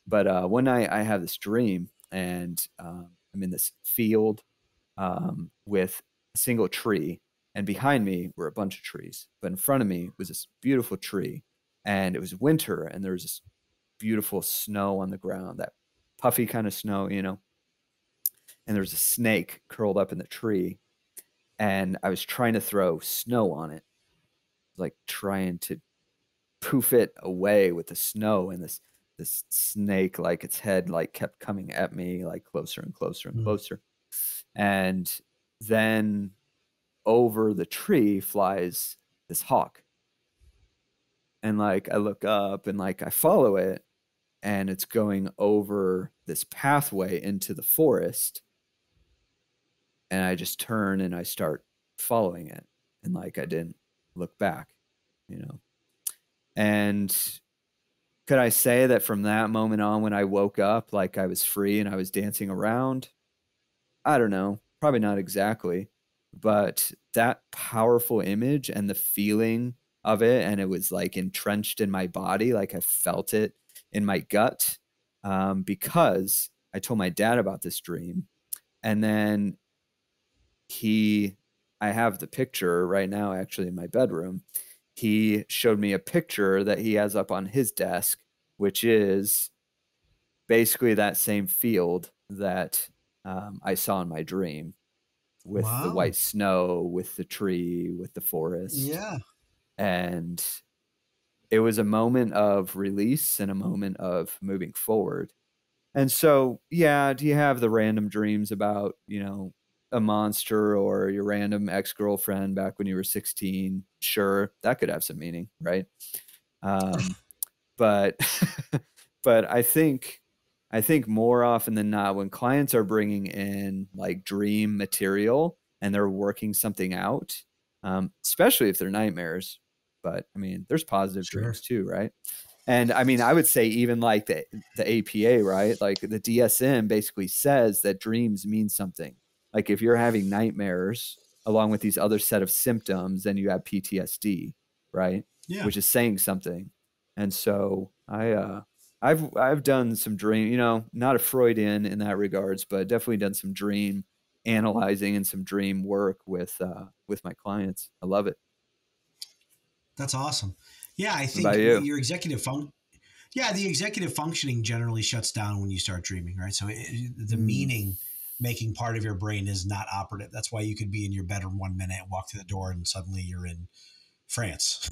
But one night I have this dream, and I'm in this field with a single tree, and behind me were a bunch of trees, but in front of me was this beautiful tree, and it was winter, and there was this beautiful snow on the ground, that puffy kind of snow, and there was a snake curled up in the tree, and I was trying to throw snow on it, like trying to poof it away with the snow, and this snake, like its head kept coming at me closer and closer and closer. And then over the tree flies this hawk, and I look up and I follow it, and it's going over this pathway into the forest, and I just turn and I start following it, and I didn't look back, and could I say that from that moment on, when I woke up, I was free and I was dancing around? I don't know, probably not exactly, but that powerful image and the feeling of it, and it was entrenched in my body, I felt it in my gut, because I told my dad about this dream, and then I have the picture right now actually in my bedroom. He showed me a picture that he has up on his desk, which is basically that same field that I saw in my dream, with the white snow, with the tree, with the forest. Yeah. And it was a moment of release and a moment of moving forward. And so, yeah, do you have the random dreams about, a monster or your random ex-girlfriend back when you were 16? Sure, that could have some meaning, right? But I think more often than not, when clients are bringing in dream material and they're working something out, especially if they're nightmares, but there's positive dreams too, right? And I would say even the APA, right? The DSM basically says that dreams mean something. If you're having nightmares along with these other set of symptoms, then you have PTSD, right? Yeah. Which is saying something. And so I've done some dream, not a Freudian in that regards, but definitely done some dream analyzing and some dream work with my clients. I love it. That's awesome. Yeah, I think your executive the executive functioning generally shuts down when you start dreaming, right? So the meaning making part of your brain is not operative. That's why you could be in your bedroom 1 minute, walk through the door, and suddenly you're in France.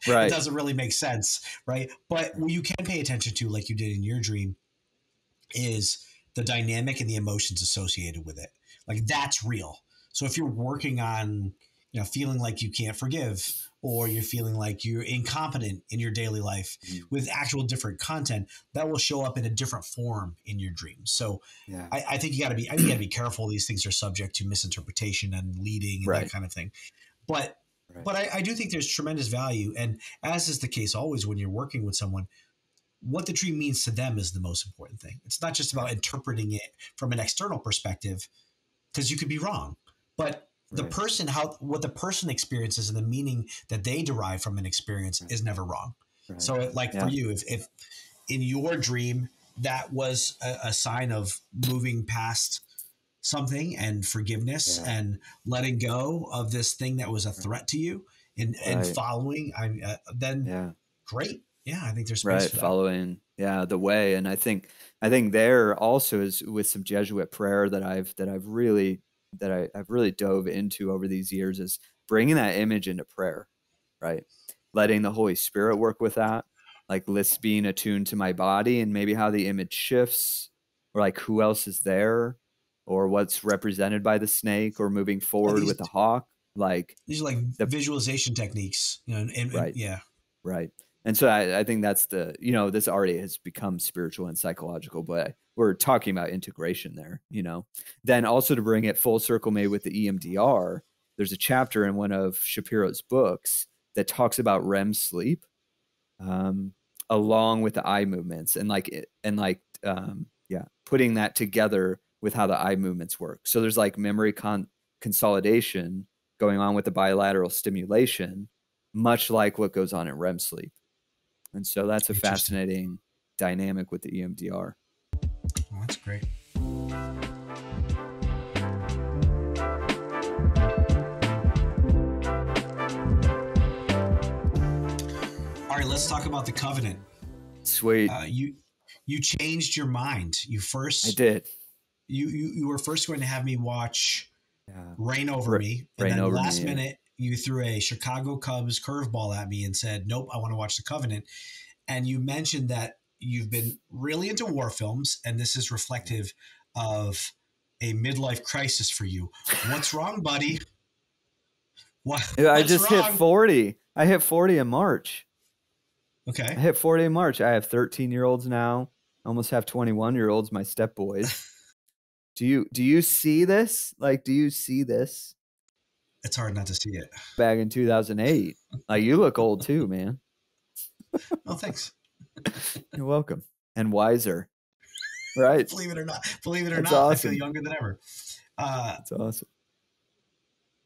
Right. It doesn't really make sense, right? But what you can pay attention to, like you did in your dream, is the dynamic and the emotions associated with it. That's real. So if you're working on, feeling like you can't forgive, or you're feeling like you're incompetent in your daily life with actual different content, that will show up in a different form in your dreams. So yeah. I think you gotta be careful. These things are subject to misinterpretation and leading and that kind of thing. But I do think there's tremendous value. And as is the case always when you're working with someone, what the dream means to them is the most important thing. It's not just about interpreting it from an external perspective, because you could be wrong. But the person, what the person experiences and the meaning that they derive from an experience is never wrong. Right. So for you, if in your dream, that was a sign of moving past something and forgiveness and letting go of this thing that was a threat to you and following, then great. Yeah, I think there's space right, for that. following the way. And I think there also is with some Jesuit prayer that I've really dove into over these years, is bringing that image into prayer, right? Letting the Holy Spirit work with that, like being attuned to my body and maybe how the image shifts, or like who else is there, or what's represented by the snake, or moving forward with the hawk. Like these are like visualization techniques, and right. yeah. Right. And so I think that's this already has become spiritual and psychological, but we're talking about integration there, Then also to bring it full circle, maybe with the EMDR, there's a chapter in one of Shapiro's books that talks about REM sleep, along with the eye movements and putting that together with how the eye movements work. So there's like memory consolidation going on with the bilateral stimulation, much like what goes on in REM sleep. And so that's a fascinating dynamic with the EMDR. Oh, that's great. All right, let's talk about the covenant. Sweet. You changed your mind. I did. You were first going to have me watch Reign Over Me, and then last minute you threw a Chicago Cubs curveball at me and said, "Nope, I want to watch the Covenant." And you mentioned that you've been really into war films, and this is reflective of a midlife crisis for you. What's wrong, buddy? I just hit 40. I hit 40 in March. Okay. I hit 40 in March. I have 13-year-olds now. I almost have 21-year-olds, my step boys. Do you see this? Like, do you see this? It's hard not to see it. Back in 2008. Like, you look old too, man. Oh, thanks. You're welcome. And wiser. Right. Believe it or not, Awesome. I feel younger than ever. That's awesome.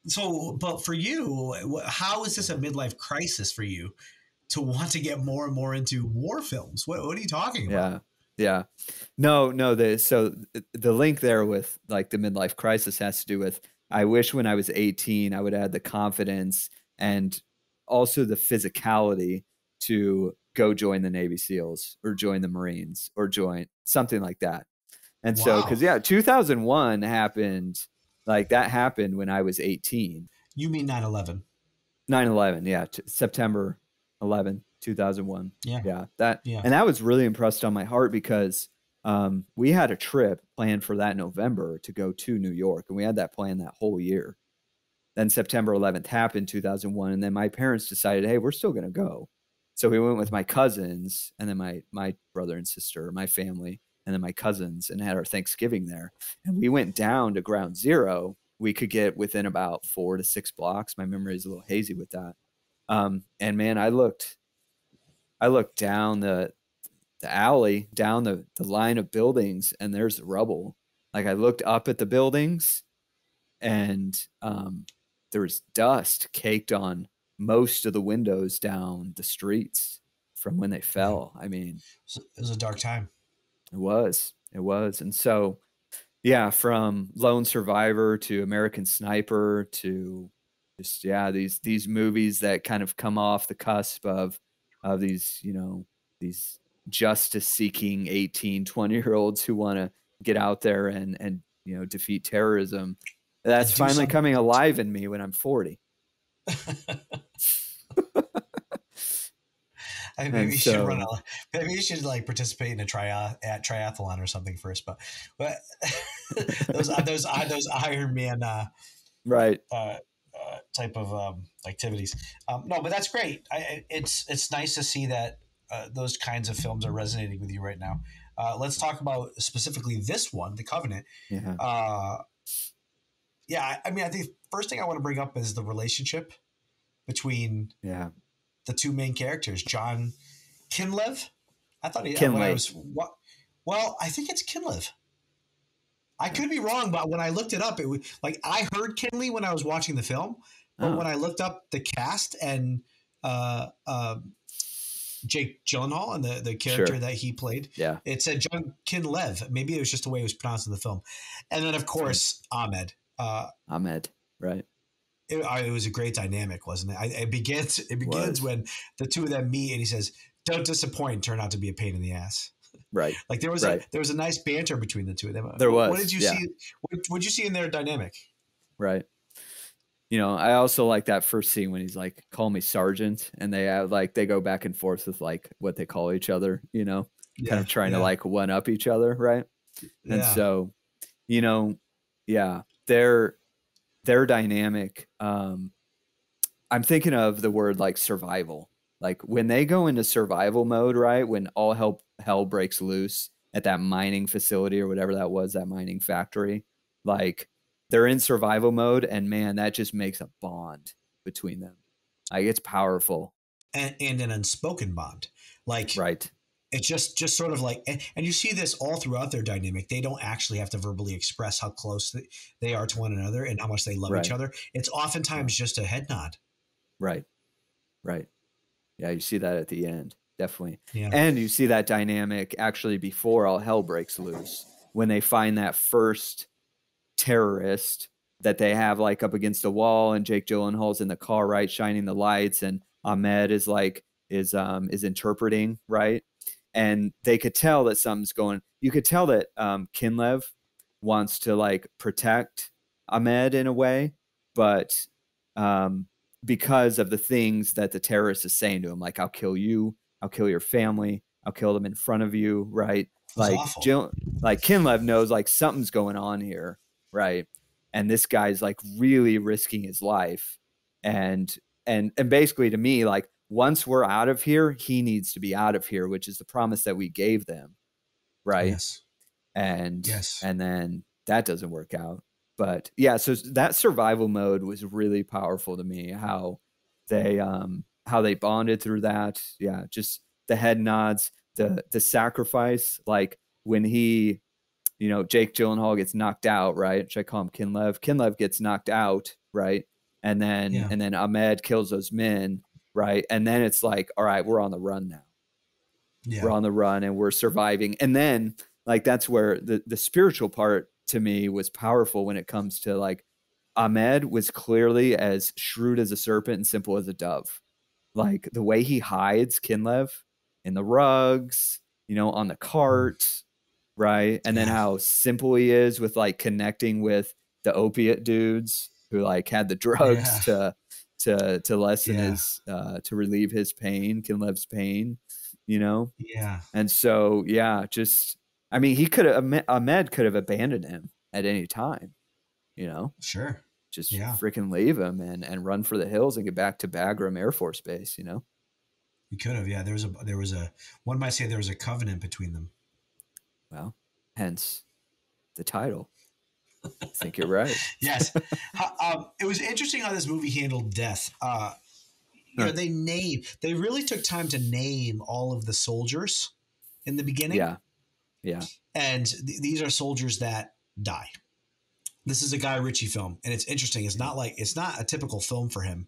So, but for you, how is this a midlife crisis for you to want to get more and more into war films? What are you talking about? Yeah. No. So the link there with like the midlife crisis has to do with, I wish when I was 18, I would add the confidence and also the physicality to go join the Navy SEALs or join the Marines or join something like that. And so, because 2001 happened, like that happened when I was 18. You mean 9/11? 9/11, yeah, September 11, 2001. Yeah. And that was really impressed on my heart because we had a trip planned for that November to go to New York, and we had that plan that whole year. Then September 11th happened, 2001, and then my parents decided, hey, we're still going to go. So we went with my cousins, and then my brother and sister, my family, and then my cousins, and had our Thanksgiving there. And we went down to Ground Zero. We could get within about 4 to 6 blocks. My memory is a little hazy with that. And man, I looked down the alley, down the line of buildings, and there's the rubble. Like I looked up at the buildings, and there was dust caked on most of the windows down the streets from when they fell. I mean, it was a dark time. It was. And so, yeah, from Lone Survivor to American Sniper to just, these movies that kind of come off the cusp of these, these justice seeking 18, 20-year-olds who want to get out there and defeat terrorism. That's finally coming alive in me when I'm 40. Maybe you should like participate in a triathlon or something first, but those Iron Man right type of activities. No, but that's great. It's nice to see that those kinds of films are resonating with you right now. Let's talk about specifically this one, The Covenant. Yeah. I mean, I think the first thing I want to bring up is the relationship between the two main characters, John Kinlev. I thought I think it's Kinlev. I could be wrong, but when I looked it up, it was like I heard Kinley when I was watching the film, but when I looked up the cast and Jake Gyllenhaal and the character that he played, it said John Kinlev. Maybe it was just the way it was pronounced in the film, and then of course Ahmed. Ahmed, right. It was a great dynamic, wasn't it? It begins when the two of them meet and he says, Don't Disappoint turned out to be a pain in the ass. Right. Like there was a nice banter between the two of them. There was. What did you see? What did you see in their dynamic? Right. You know, I also like that first scene when he's like, "Call me Sergeant," and they have like they go back and forth with like what they call each other. You know, kind of trying to like one up each other, right? And so, you know, their dynamic. I'm thinking of the word like survival. Like when they go into survival mode, right? When all hell breaks loose at that mining facility or whatever that was, that mining factory, like they're in survival mode, and man, that just makes a bond between them. Like it's powerful. And an unspoken bond. Like right. It's just sort of like, and you see this all throughout their dynamic. They don't actually have to verbally express how close they are to one another and how much they love each other. It's oftentimes just a head nod. Right. Right. Yeah, you see that at the end, definitely. Yeah. And you see that dynamic actually before all hell breaks loose, when they find that first terrorist that they have like up against the wall, and Jake Gyllenhaal's in the car, right, shining the lights, and Ahmed is like is interpreting, right? And they could tell that something's going. You could tell that Kinlev wants to like protect Ahmed in a way, but because of the things that the terrorist is saying to him, like, I'll kill you, I'll kill your family, I'll kill them in front of you, right? Like Kinlev knows like something's going on here, right? And this guy's like really risking his life. And basically to me, like once we're out of here, he needs to be out of here, which is the promise that we gave them, right? Yes. And then that doesn't work out. But yeah, so that survival mode was really powerful to me, how they bonded through that. Yeah, just the head nods, the sacrifice, like when he, you know, Jake Gyllenhaal gets knocked out, right? Should I call him Kinlev? Kinlev gets knocked out, right? And then Ahmed kills those men, right? And then it's like, all right, we're on the run now. Yeah. We're on the run and we're surviving. And then like that's where the spiritual part to me was powerful when it comes to like Ahmed was clearly as shrewd as a serpent and simple as a dove. Like the way he hides Kinlev in the rugs, you know, on the cart, right? And then how simple he is with like connecting with the opiate dudes who like had the drugs to lessen his to relieve his pain, Kinlev's pain, you know? Yeah. And so just I mean, Ahmed could have abandoned him at any time, you know? Sure. Just freaking leave him and run for the hills and get back to Bagram Air Force Base, you know? He could have, yeah. There was a one might say there was a covenant between them. Well, hence the title. I think you're right. Yes. It was interesting how this movie handled death. You know, they really took time to name all of the soldiers in the beginning. Yeah. Yeah. And these are soldiers that die. This is a Guy Ritchie film, and it's interesting. It's not a typical film for him,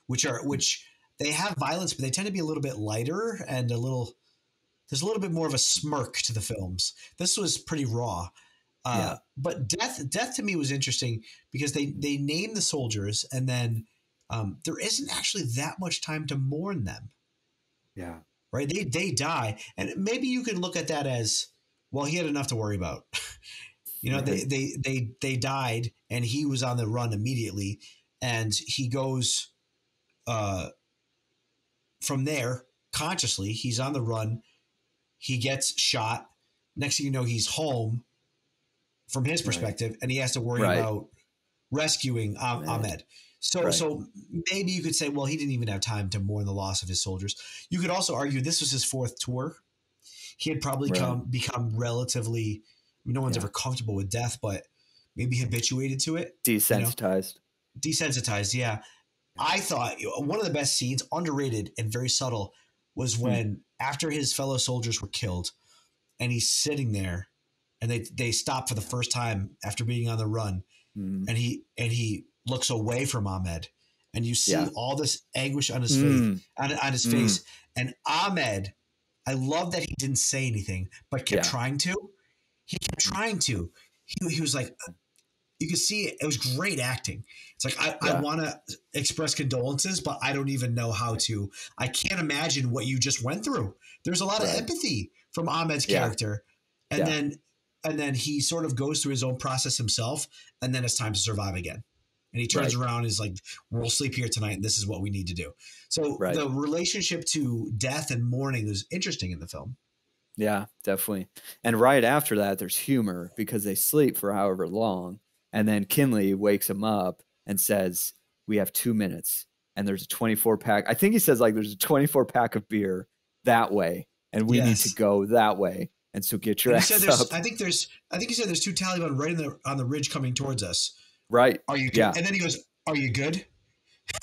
which they have violence, but they tend to be a little bit lighter and there's a little bit more of a smirk to the films. This was pretty raw. But death to me was interesting because they name the soldiers, and then there isn't actually that much time to mourn them. Yeah. Right. They die. And maybe you can look at that as, well, he had enough to worry about. You know, they died and he was on the run immediately, and he goes from there consciously. He's on the run. He gets shot. Next thing you know, he's home from his perspective, and he has to worry about rescuing Ahmed. So maybe you could say, well, he didn't even have time to mourn the loss of his soldiers. You could also argue this was his fourth tour. He had probably become relatively, no one's ever comfortable with death, but maybe habituated to it. Desensitized. Desensitized, yeah. I thought one of the best scenes, underrated and very subtle, was when after his fellow soldiers were killed and he's sitting there and they stop for the first time after being on the run, and he looks away from Ahmed, and you see all this anguish on his face. And Ahmed, I love that he didn't say anything, but kept trying to. He kept trying to. He was like, you could see it was great acting. It's like, I want to express condolences, but I don't even know how to. I can't imagine what you just went through. There's a lot of empathy from Ahmed's character. And then he sort of goes through his own process himself, and then it's time to survive again. And he turns around and is like, we'll sleep here tonight, and this is what we need to do. So the relationship to death and mourning is interesting in the film. Yeah, definitely. And right after that, there's humor because they sleep for however long. And then Kinley wakes him up and says, we have 2 minutes. And there's a 24 pack. I think he says like there's a 24 pack of beer that way. And we need to go that way. And so get your ass up. I think you said there's 2 Taliban right on the ridge coming towards us. Right. Are you good? Yeah. And then he goes, are you good?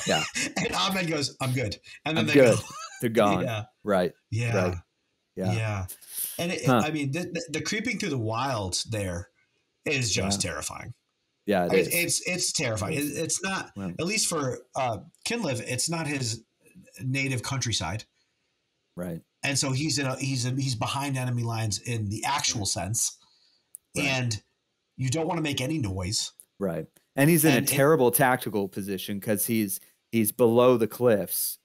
Yeah. And Ahmed goes, I'm good. And then they're gone. Yeah. Right. Yeah. Right. Yeah. And I mean, the creeping through the wild there is just terrifying. Yeah. It's terrifying. It's not, at least for Kinlev, it's not his native countryside. Right. And so he's behind enemy lines in the actual sense. Right. And you don't want to make any noise. Right. And he's in a terrible tactical position because he's below the cliffs.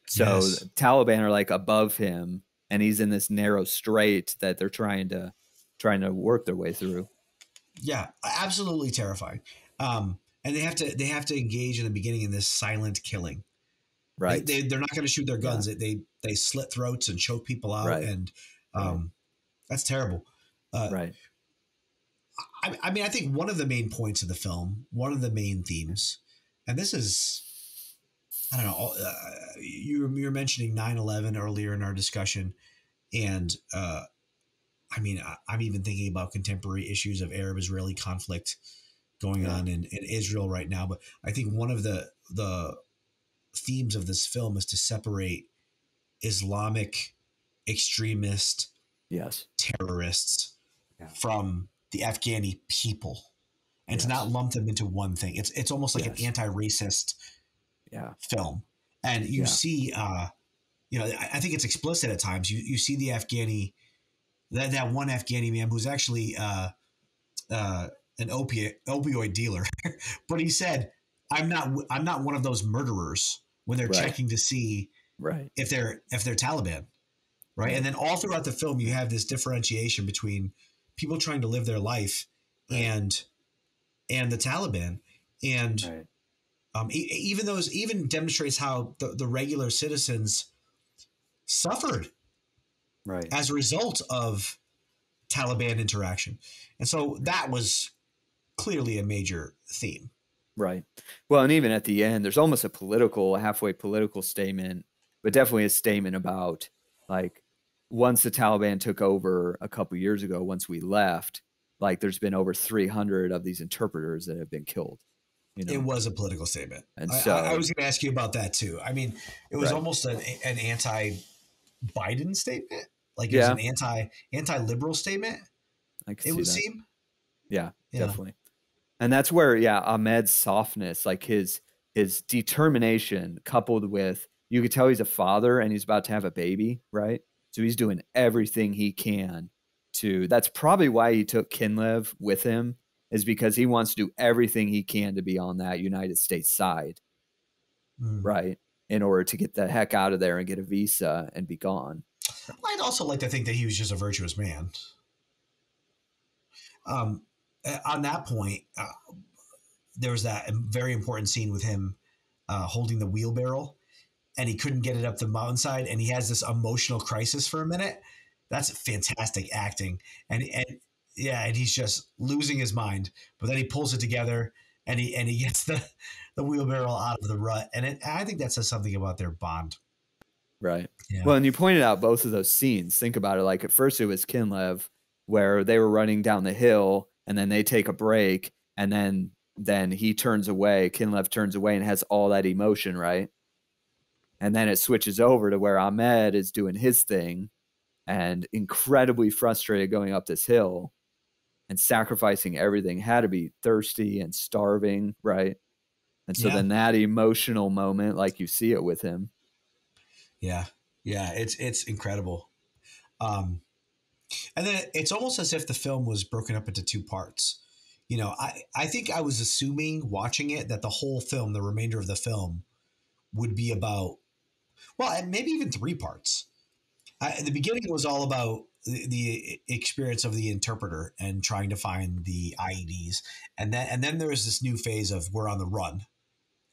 So the Taliban are like above him, and he's in this narrow strait that they're trying to work their way through. Yeah, absolutely terrifying. And they have to engage in the beginning in this silent killing. Right. They're not going to shoot their guns. Yeah. They slit throats and choke people out. Right. And that's terrible. Right. I mean, I think one of the main points of the film, one of the main themes, and this is, I don't know, you were mentioning 9/11 earlier in our discussion. And I mean, I'm even thinking about contemporary issues of Arab-Israeli conflict going on in Israel right now. But I think one of the themes of this film is to separate Islamic extremist terrorists from the Afghani people, and to not lump them into one thing. It's almost like an anti-racist film. And you see, I think it's explicit at times. You see the Afghani, that one Afghani man who's actually an opioid dealer, but he said, I'm not one of those murderers when they're checking to see if they're Taliban. Right. And then all throughout the film, you have this differentiation between people trying to live their life and the Taliban. And even demonstrates how the regular citizens suffered as a result of Taliban interaction. And so that was clearly a major theme. Right. Well, and even at the end, there's almost a halfway political statement, but definitely a statement about like, once the Taliban took over a couple years ago, once we left, like there's been over 300 of these interpreters that have been killed. It was a political statement. And so I was going to ask you about that too. I mean, it was almost an anti-Biden statement. Like it was an anti-liberal statement. It would seem. Yeah, definitely. And that's where, Ahmed's softness, like his determination coupled with, you could tell he's a father and he's about to have a baby, right? So he's doing everything he can that's probably why he took Kinlev with him, is because he wants to do everything he can to be on that United States side, right? In order to get the heck out of there and get a visa and be gone. I'd also like to think that he was just a virtuous man. On that point, there was that very important scene with him holding the wheelbarrow, and he couldn't get it up the mountainside, and he has this emotional crisis for a minute. That's fantastic acting. And he's just losing his mind, but then he pulls it together and he gets the wheelbarrow out of the rut. And I think that says something about their bond. Right. Yeah. Well, and you pointed out both of those scenes. Think about it. Like at first it was Kinlev where they were running down the hill and then they take a break and then he turns away. Kinlev turns away and has all that emotion. Right. And then it switches over to where Ahmed is doing his thing and incredibly frustrated going up this hill and sacrificing everything, had to be thirsty and starving, right? And so then that emotional moment, like you see it with him. Yeah. Yeah. It's incredible. And then it's almost as if the film was broken up into two parts. You know, I think I was assuming watching it that the whole film, the remainder of the film, would be about, well, and maybe even three parts. The beginning was all about the experience of the interpreter and trying to find the IEDs, and then there was this new phase of we're on the run,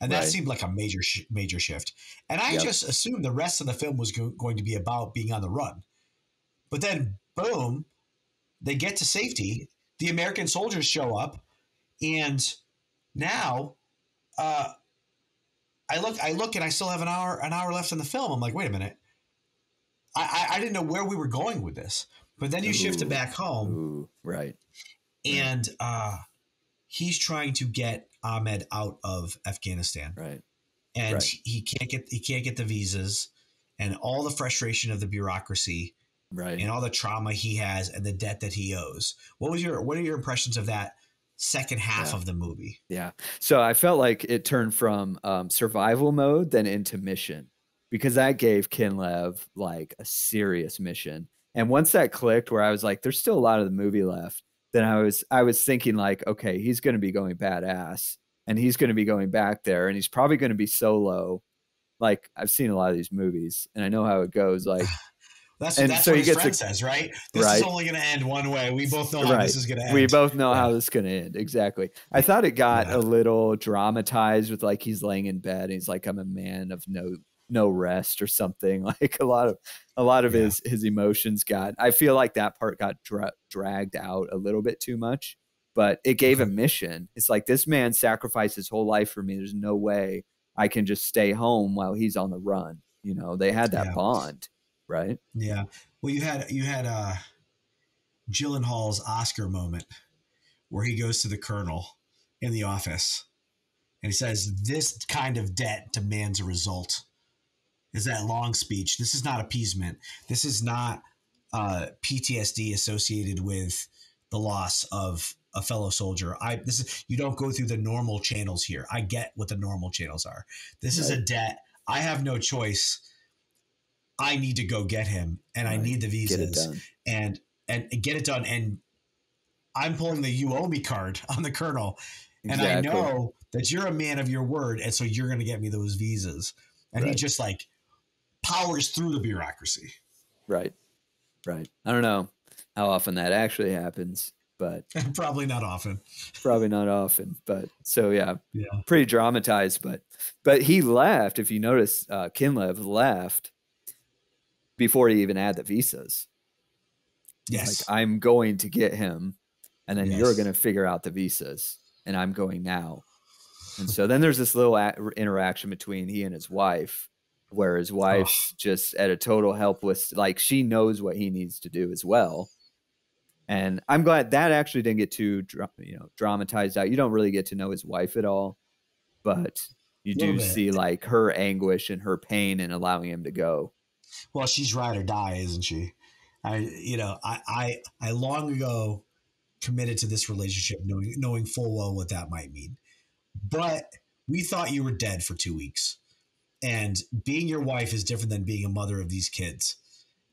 and that seemed like a major shift. And I just assumed the rest of the film was going to be about being on the run, but then boom, they get to safety. The American soldiers show up, and now I look, and I still have an hour left in the film. I'm like, wait a minute. I didn't know where we were going with this, but then you shift it back home, right? And he's trying to get Ahmed out of Afghanistan, right? And he can't get the visas, and all the frustration of the bureaucracy, right? And all the trauma he has and the debt that he owes. What are your impressions of that second half of the movie? Yeah, so I felt like it turned from survival mode then into mission, because that gave Kinlev like a serious mission. And once that clicked, where I was like, there's still a lot of the movie left, then I was thinking like, okay, he's going to be going badass, and he's going to be going back there, and he's probably going to be solo. Like, I've seen a lot of these movies, and I know how it goes. Like, that's so what his friend says, right? This is only going to end one way. We both know how this is going to end. We both know how this is going to end. Exactly. I thought it got a little dramatized with like he's laying in bed and he's like, I'm a man of no rest or something. Like a lot of his emotions I feel like that part got dragged out a little bit too much, but it gave a mission. It's like, this man sacrificed his whole life for me. There's no way I can just stay home while he's on the run. You know, they had that bond, right? Yeah. Well, you had Gyllenhaal's Oscar moment where he goes to the colonel in the office and he says, this kind of debt demands a result. Is that long speech. This is not appeasement. This is not PTSD associated with the loss of a fellow soldier. You don't go through the normal channels here. I get what the normal channels are. This is a debt. I have no choice. I need to go get him, and I need the visas and get it done. And I'm pulling the you owe me card on the colonel. Exactly. And I know that you're a man of your word. And so you're going to get me those visas. And he just like powers through the bureaucracy. Right. I don't know how often that actually happens, but probably not often. But so pretty dramatized. But he left. If you notice, Kinlev left before he even had the visas. Yes, like, I'm going to get him, and then you're going to figure out the visas, and I'm going now. And so then there's this little interaction between he and his wife, where his wife's just at a total helpless, like she knows what he needs to do as well. And I'm glad that actually didn't get too dramatized out. You don't really get to know his wife at all, but you do see like her anguish and her pain in allowing him to go. Well, she's ride or die, isn't she? I long ago committed to this relationship knowing full well what that might mean. But we thought you were dead for 2 weeks. And being your wife is different than being a mother of these kids.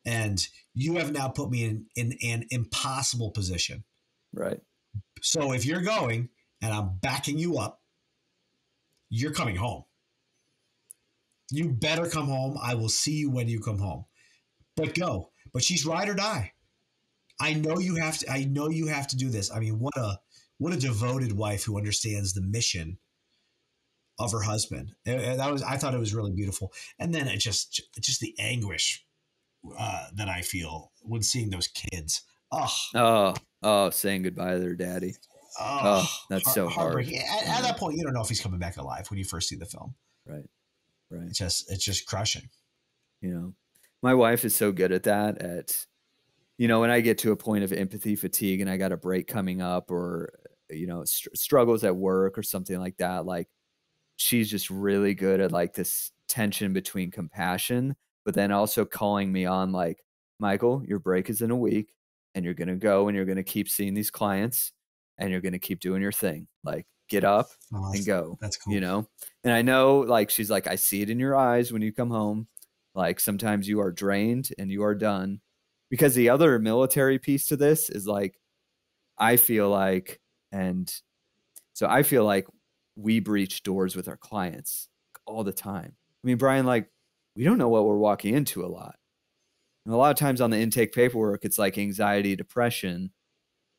And you have now put me in an impossible position. Right. So if you're going and I'm backing you up, you're coming home. You better come home. I will see you when you come home. But go. But she's ride or die. I know you have to do this. I mean, what a devoted wife who understands the mission of her husband. I thought it was really beautiful. And then it just the anguish that I feel when seeing those kids. Saying goodbye to their daddy. That's so hard. At that point, you don't know if he's coming back alive when you first see the film. Right. It's just crushing. You know, my wife is so good at that. When I get to a point of empathy fatigue and I got a break coming up, or struggles at work or something like that, like she's just really good at like this tension between compassion, but then also calling me on like, Michael, your break is in a week, and you're going to go and you're going to keep seeing these clients, and you're going to keep doing your thing. Like, get up and go. That's cool. And I know, like, she's like, I see it in your eyes when you come home. Like, sometimes you are drained and you are done. Because the other military piece to this is like, I feel like And so I feel like we breach doors with our clients all the time. I mean, Bryan, like, we don't know what we're walking into a lot. And a lot of times on the intake paperwork, it's like anxiety, depression,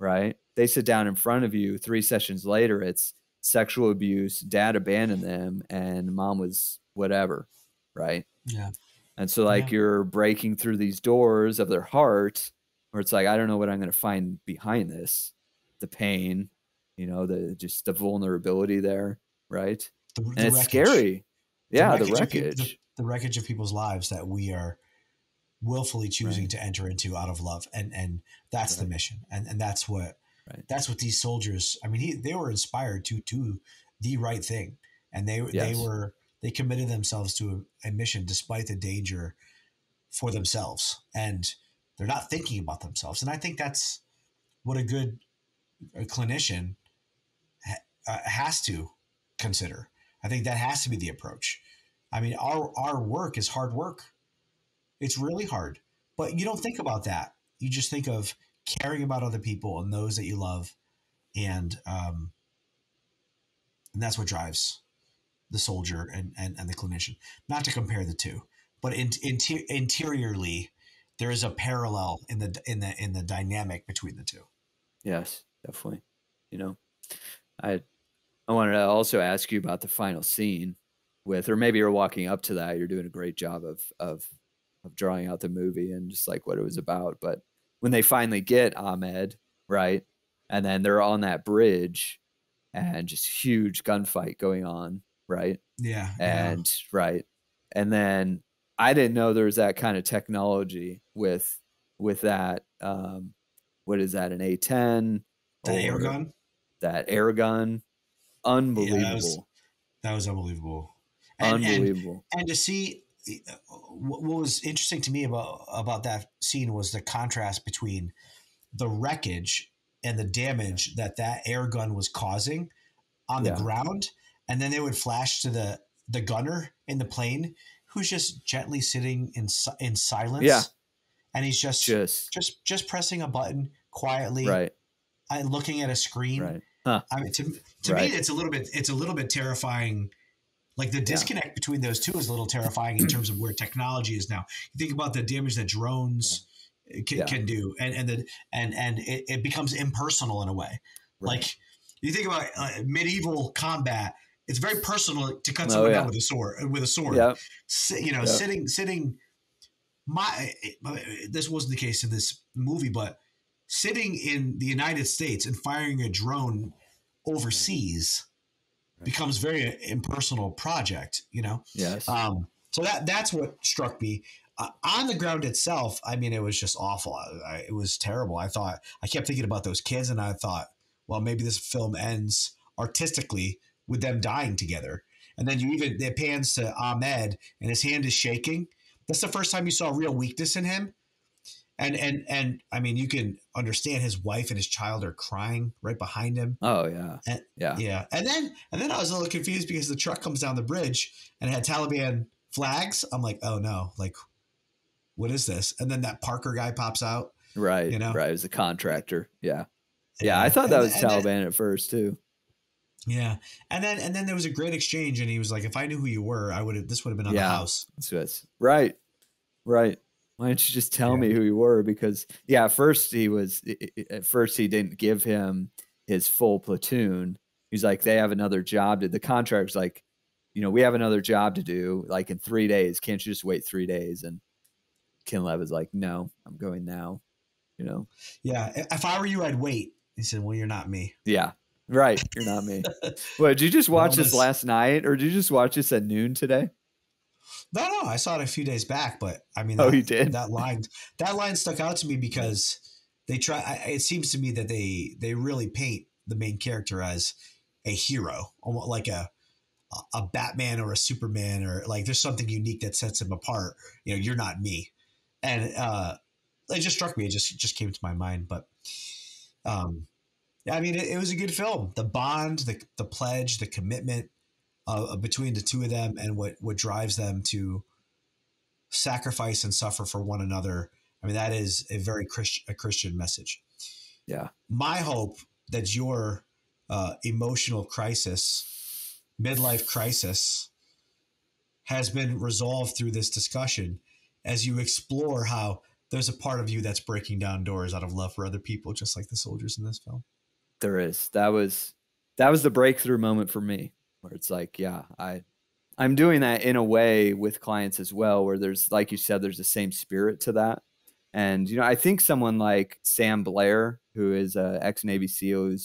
right? They sit down in front of you 3 sessions later, it's sexual abuse, dad abandoned them, and mom was whatever, right? Yeah. And so like you're breaking through these doors of their heart where it's like, I don't know what I'm going to find behind this, the pain, you know, the vulnerability there, right? And it's wreckage. Scary. Yeah, the wreckage. The wreckage of people's lives that we are willfully choosing to enter into out of love. And that's the mission. And that's what these soldiers, I mean, they were inspired to do the right thing. And they committed themselves to a mission despite the danger for themselves. And they're not thinking about themselves. And I think that's what a good clinician has to consider. I think that has to be the approach. I mean, our work is hard work. It's really hard, but you don't think about that. You just think of caring about other people and those that you love. And that's what drives the soldier and the clinician. Not to compare the two, but interiorly, there is a parallel in the dynamic between the two. Yes, definitely. You know, I wanted to also ask you about the final scene or maybe you're walking up to that. You're doing a great job of drawing out the movie and just like what it was about. But when they finally get Ahmed, right, and then they're on that bridge and just huge gunfight going on, right? Yeah. And right. And then I didn't know there was that kind of technology with that. What is that? An A10? That air gun? That air gun. Unbelievable. Yeah, that was unbelievable. Unbelievable. And to see what was interesting to me about that scene was the contrast between the wreckage and the damage that air gun was causing on the ground. And then they would flash to the gunner in the plane who's just gently sitting in silence. Yeah. And he's just pressing a button quietly. Right. And looking at a screen. Right. Huh. I mean, to me, it's a little bit terrifying. Like the disconnect between those two is a little terrifying in terms of where technology is now. You think about the damage that drones can do, and it becomes impersonal in a way. Right. Like you think about medieval combat, it's very personal to cut someone down with a sword. Yep. Sitting. This wasn't the case in this movie, but sitting in the United States and firing a drone overseas becomes very impersonal project, you know? Yes. So that's what struck me. On the ground itself, I mean, it was just awful. It was terrible. I kept thinking about those kids and I thought, well, maybe this film ends artistically with them dying together. And then it pans to Ahmed and his hand is shaking. That's the first time you saw real weakness in him. And I mean, you can understand his wife and his child are crying right behind him. Oh yeah. Yeah. And then I was a little confused because the truck comes down the bridge and it had Taliban flags. I'm like, oh no, like, what is this? And then that Parker guy pops out. Right. You know? Right. It was a contractor. Yeah. Yeah. I thought that was Taliban at first too. Yeah. And then there was a great exchange and he was like, if I knew who you were, this would have been on the house. Right. Right. Why don't you just tell me who you were? Because at first he didn't give him his full platoon. He's like, they have another job the contractor's like, you know, we have another job to do like in 3 days. Can't you just wait 3 days? And Kinlev is like, no, I'm going now, you know? Yeah. If I were you, I'd wait. He said, well, you're not me. Yeah. Right. You're not me. What, did you just watch this last night or did you just watch this at noon today? No, I saw it a few days back, but I mean, you did? That line stuck out to me because it seems to me that they really paint the main character as a hero, almost like a Batman or a Superman, or like there's something unique that sets him apart. You know, you're not me. And it just struck me. It just came to my mind. But I mean, it was a good film. The bond, the pledge, the commitment between the two of them, and what drives them to sacrifice and suffer for one another. I mean, that is a very Christian message. Yeah. My hope that your emotional crisis, midlife crisis, has been resolved through this discussion as you explore how there's a part of you that's breaking down doors out of love for other people, just like the soldiers in this film. There is. That was the breakthrough moment for me, where it's like, yeah, I'm doing that in a way with clients as well, where there's, like you said, there's the same spirit to that. And, you know, I think someone like Sam Blair, who is a ex-Navy SEAL,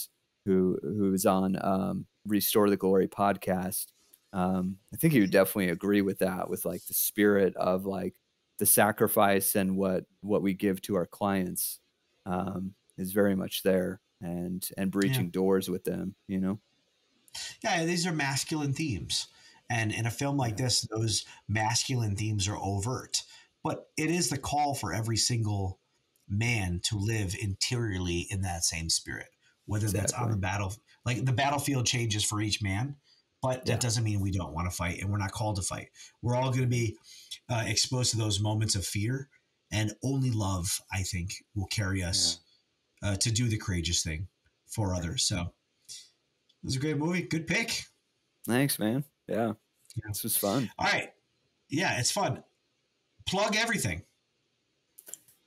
who's on Restore the Glory podcast, I think he would definitely agree with that, with like the spirit of like the sacrifice and what we give to our clients is very much there, and breaching doors with them, you know? Yeah, these are masculine themes. And in a film like this, those masculine themes are overt. But it is the call for every single man to live interiorly in that same spirit, whether that's on the the battlefield changes for each man, but that doesn't mean we don't want to fight, and we're not called to fight. We're all going to be exposed to those moments of fear, and only love, I think, will carry us to do the courageous thing for others. So it was a great movie. Good pick. Thanks, man. Yeah. This was fun. All right. Yeah, it's fun. Plug everything.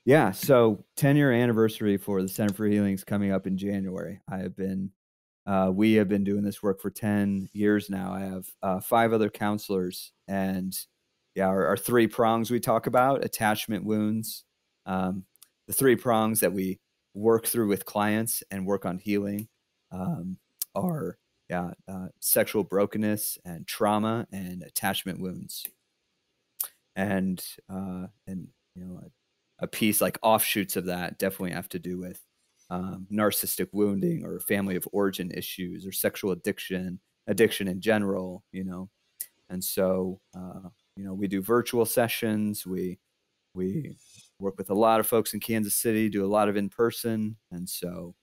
Yeah. So 10-year anniversary for the Center for Healing is coming up in January. We have been doing this work for 10 years now. I have 5 other counselors, and our 3 prongs we talk about: attachment wounds, the 3 prongs that we work through with clients and work on healing are sexual brokenness and trauma and attachment wounds. And you know, a piece like offshoots of that definitely have to do with narcissistic wounding or family of origin issues or sexual addiction in general, you know. And so, you know, we do virtual sessions. We work with a lot of folks in Kansas City, do a lot of in-person. And so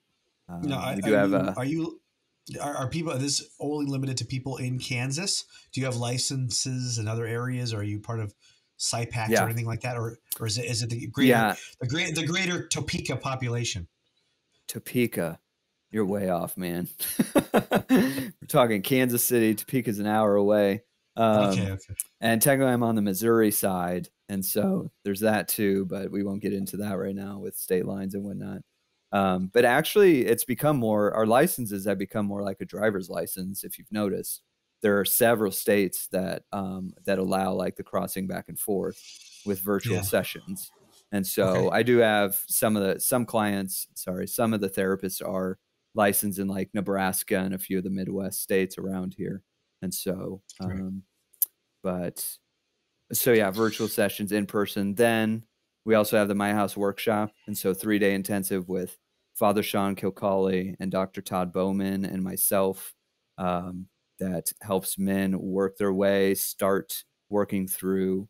we do are people, this only limited to people in Kansas? Do you have licenses in other areas? Or are you part of SIPAC or anything like that? Or is it the greater Topeka population? Topeka, you're way off, man. We're talking Kansas City. Topeka's an hour away. Okay. And technically I'm on the Missouri side, and so there's that too, but we won't get into that right now with state lines and whatnot. But actually it's become more, our licenses have become more like a driver's license. If you've noticed, there are several states that allow like the crossing back and forth with virtual sessions. And so I do have some of the therapists are licensed in like Nebraska and a few of the Midwest states around here. And so, virtual sessions, in person. Then we also have the My House workshop. And so 3-day intensive with Father Sean Kilcawley and Dr. Todd Bowman and myself, that helps men work their way, start working through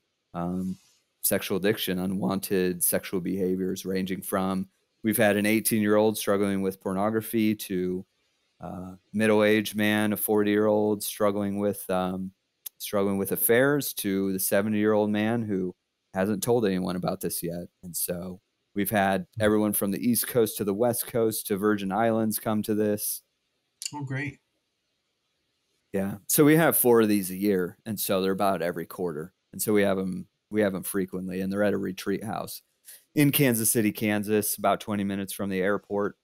sexual addiction, unwanted sexual behaviors, ranging from, we've had an 18-year-old struggling with pornography to middle-aged man, a 40-year-old struggling with affairs, to the 70-year-old man who hasn't told anyone about this yet. And so we've had everyone from the East Coast to the West Coast to Virgin Islands come to this. Oh, great. Yeah. So we have 4 of these a year. And so they're about every quarter. And so we have them frequently, and they're at a retreat house in Kansas City, Kansas, about 20 minutes from the airport.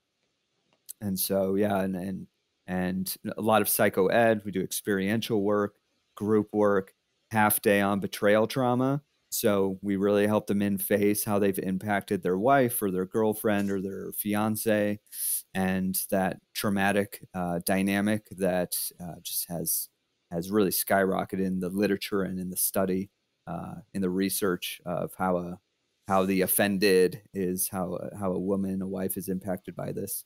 And so, and a lot of psycho ed. We do experiential work, group work, half day on betrayal trauma. So we really help the men face how they've impacted their wife or their girlfriend or their fiance, and that traumatic dynamic that just has really skyrocketed in the literature and in the study, in the research of how the offended is, how a woman, a wife, is impacted by this.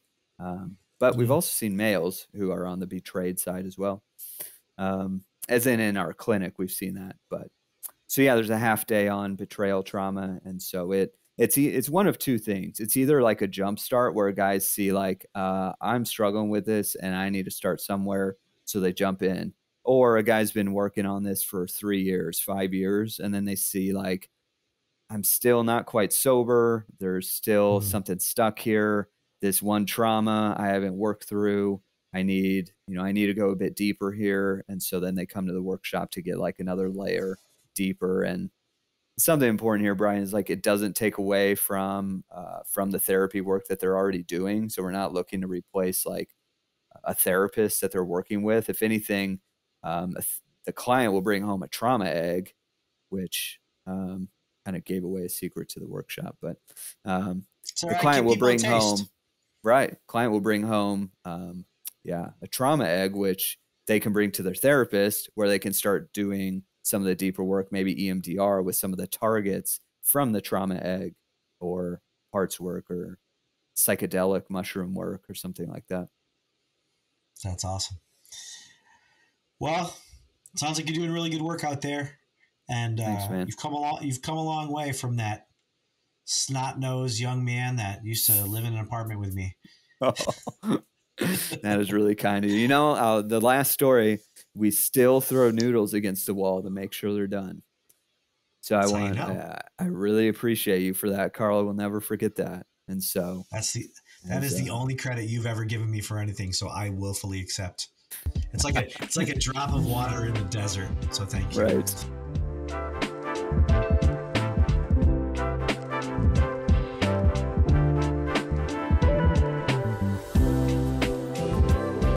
But we've also seen males who are on the betrayed side as well. As in our clinic, we've seen that. But so there's a half day on betrayal trauma. And so it's one of 2 things. It's either like a jump start where guys see like, I'm struggling with this and I need to start somewhere, so they jump in. Or a guy's been working on this for 3 years, 5 years, and then they see like, I'm still not quite sober. There's still something stuck here. This one trauma I haven't worked through. I need to go a bit deeper here. And so then they come to the workshop to get like another layer deeper. And something important here, Bryan, is like, it doesn't take away from the therapy work that they're already doing. So we're not looking to replace like a therapist that they're working with. If anything, the client will bring home a trauma egg, which kind of gave away a secret to the workshop, but the client will bring home, client will bring home, a trauma egg, which they can bring to their therapist, where they can start doing some of the deeper work, maybe EMDR with some of the targets from the trauma egg, or parts work, or psychedelic mushroom work, or something like that. That's awesome. Well, sounds like you're doing really good work out there, and thanks, man. You've come a long way from that snot-nosed young man that used to live in an apartment with me. Oh, that is really kind of you. You know, the last story, we still throw noodles against the wall to make sure they're done. So I really appreciate you for that, Carl. I will never forget that. And so that is the only credit you've ever given me for anything. So I willfully accept. It's like a drop of water in the desert. So thank you. Right.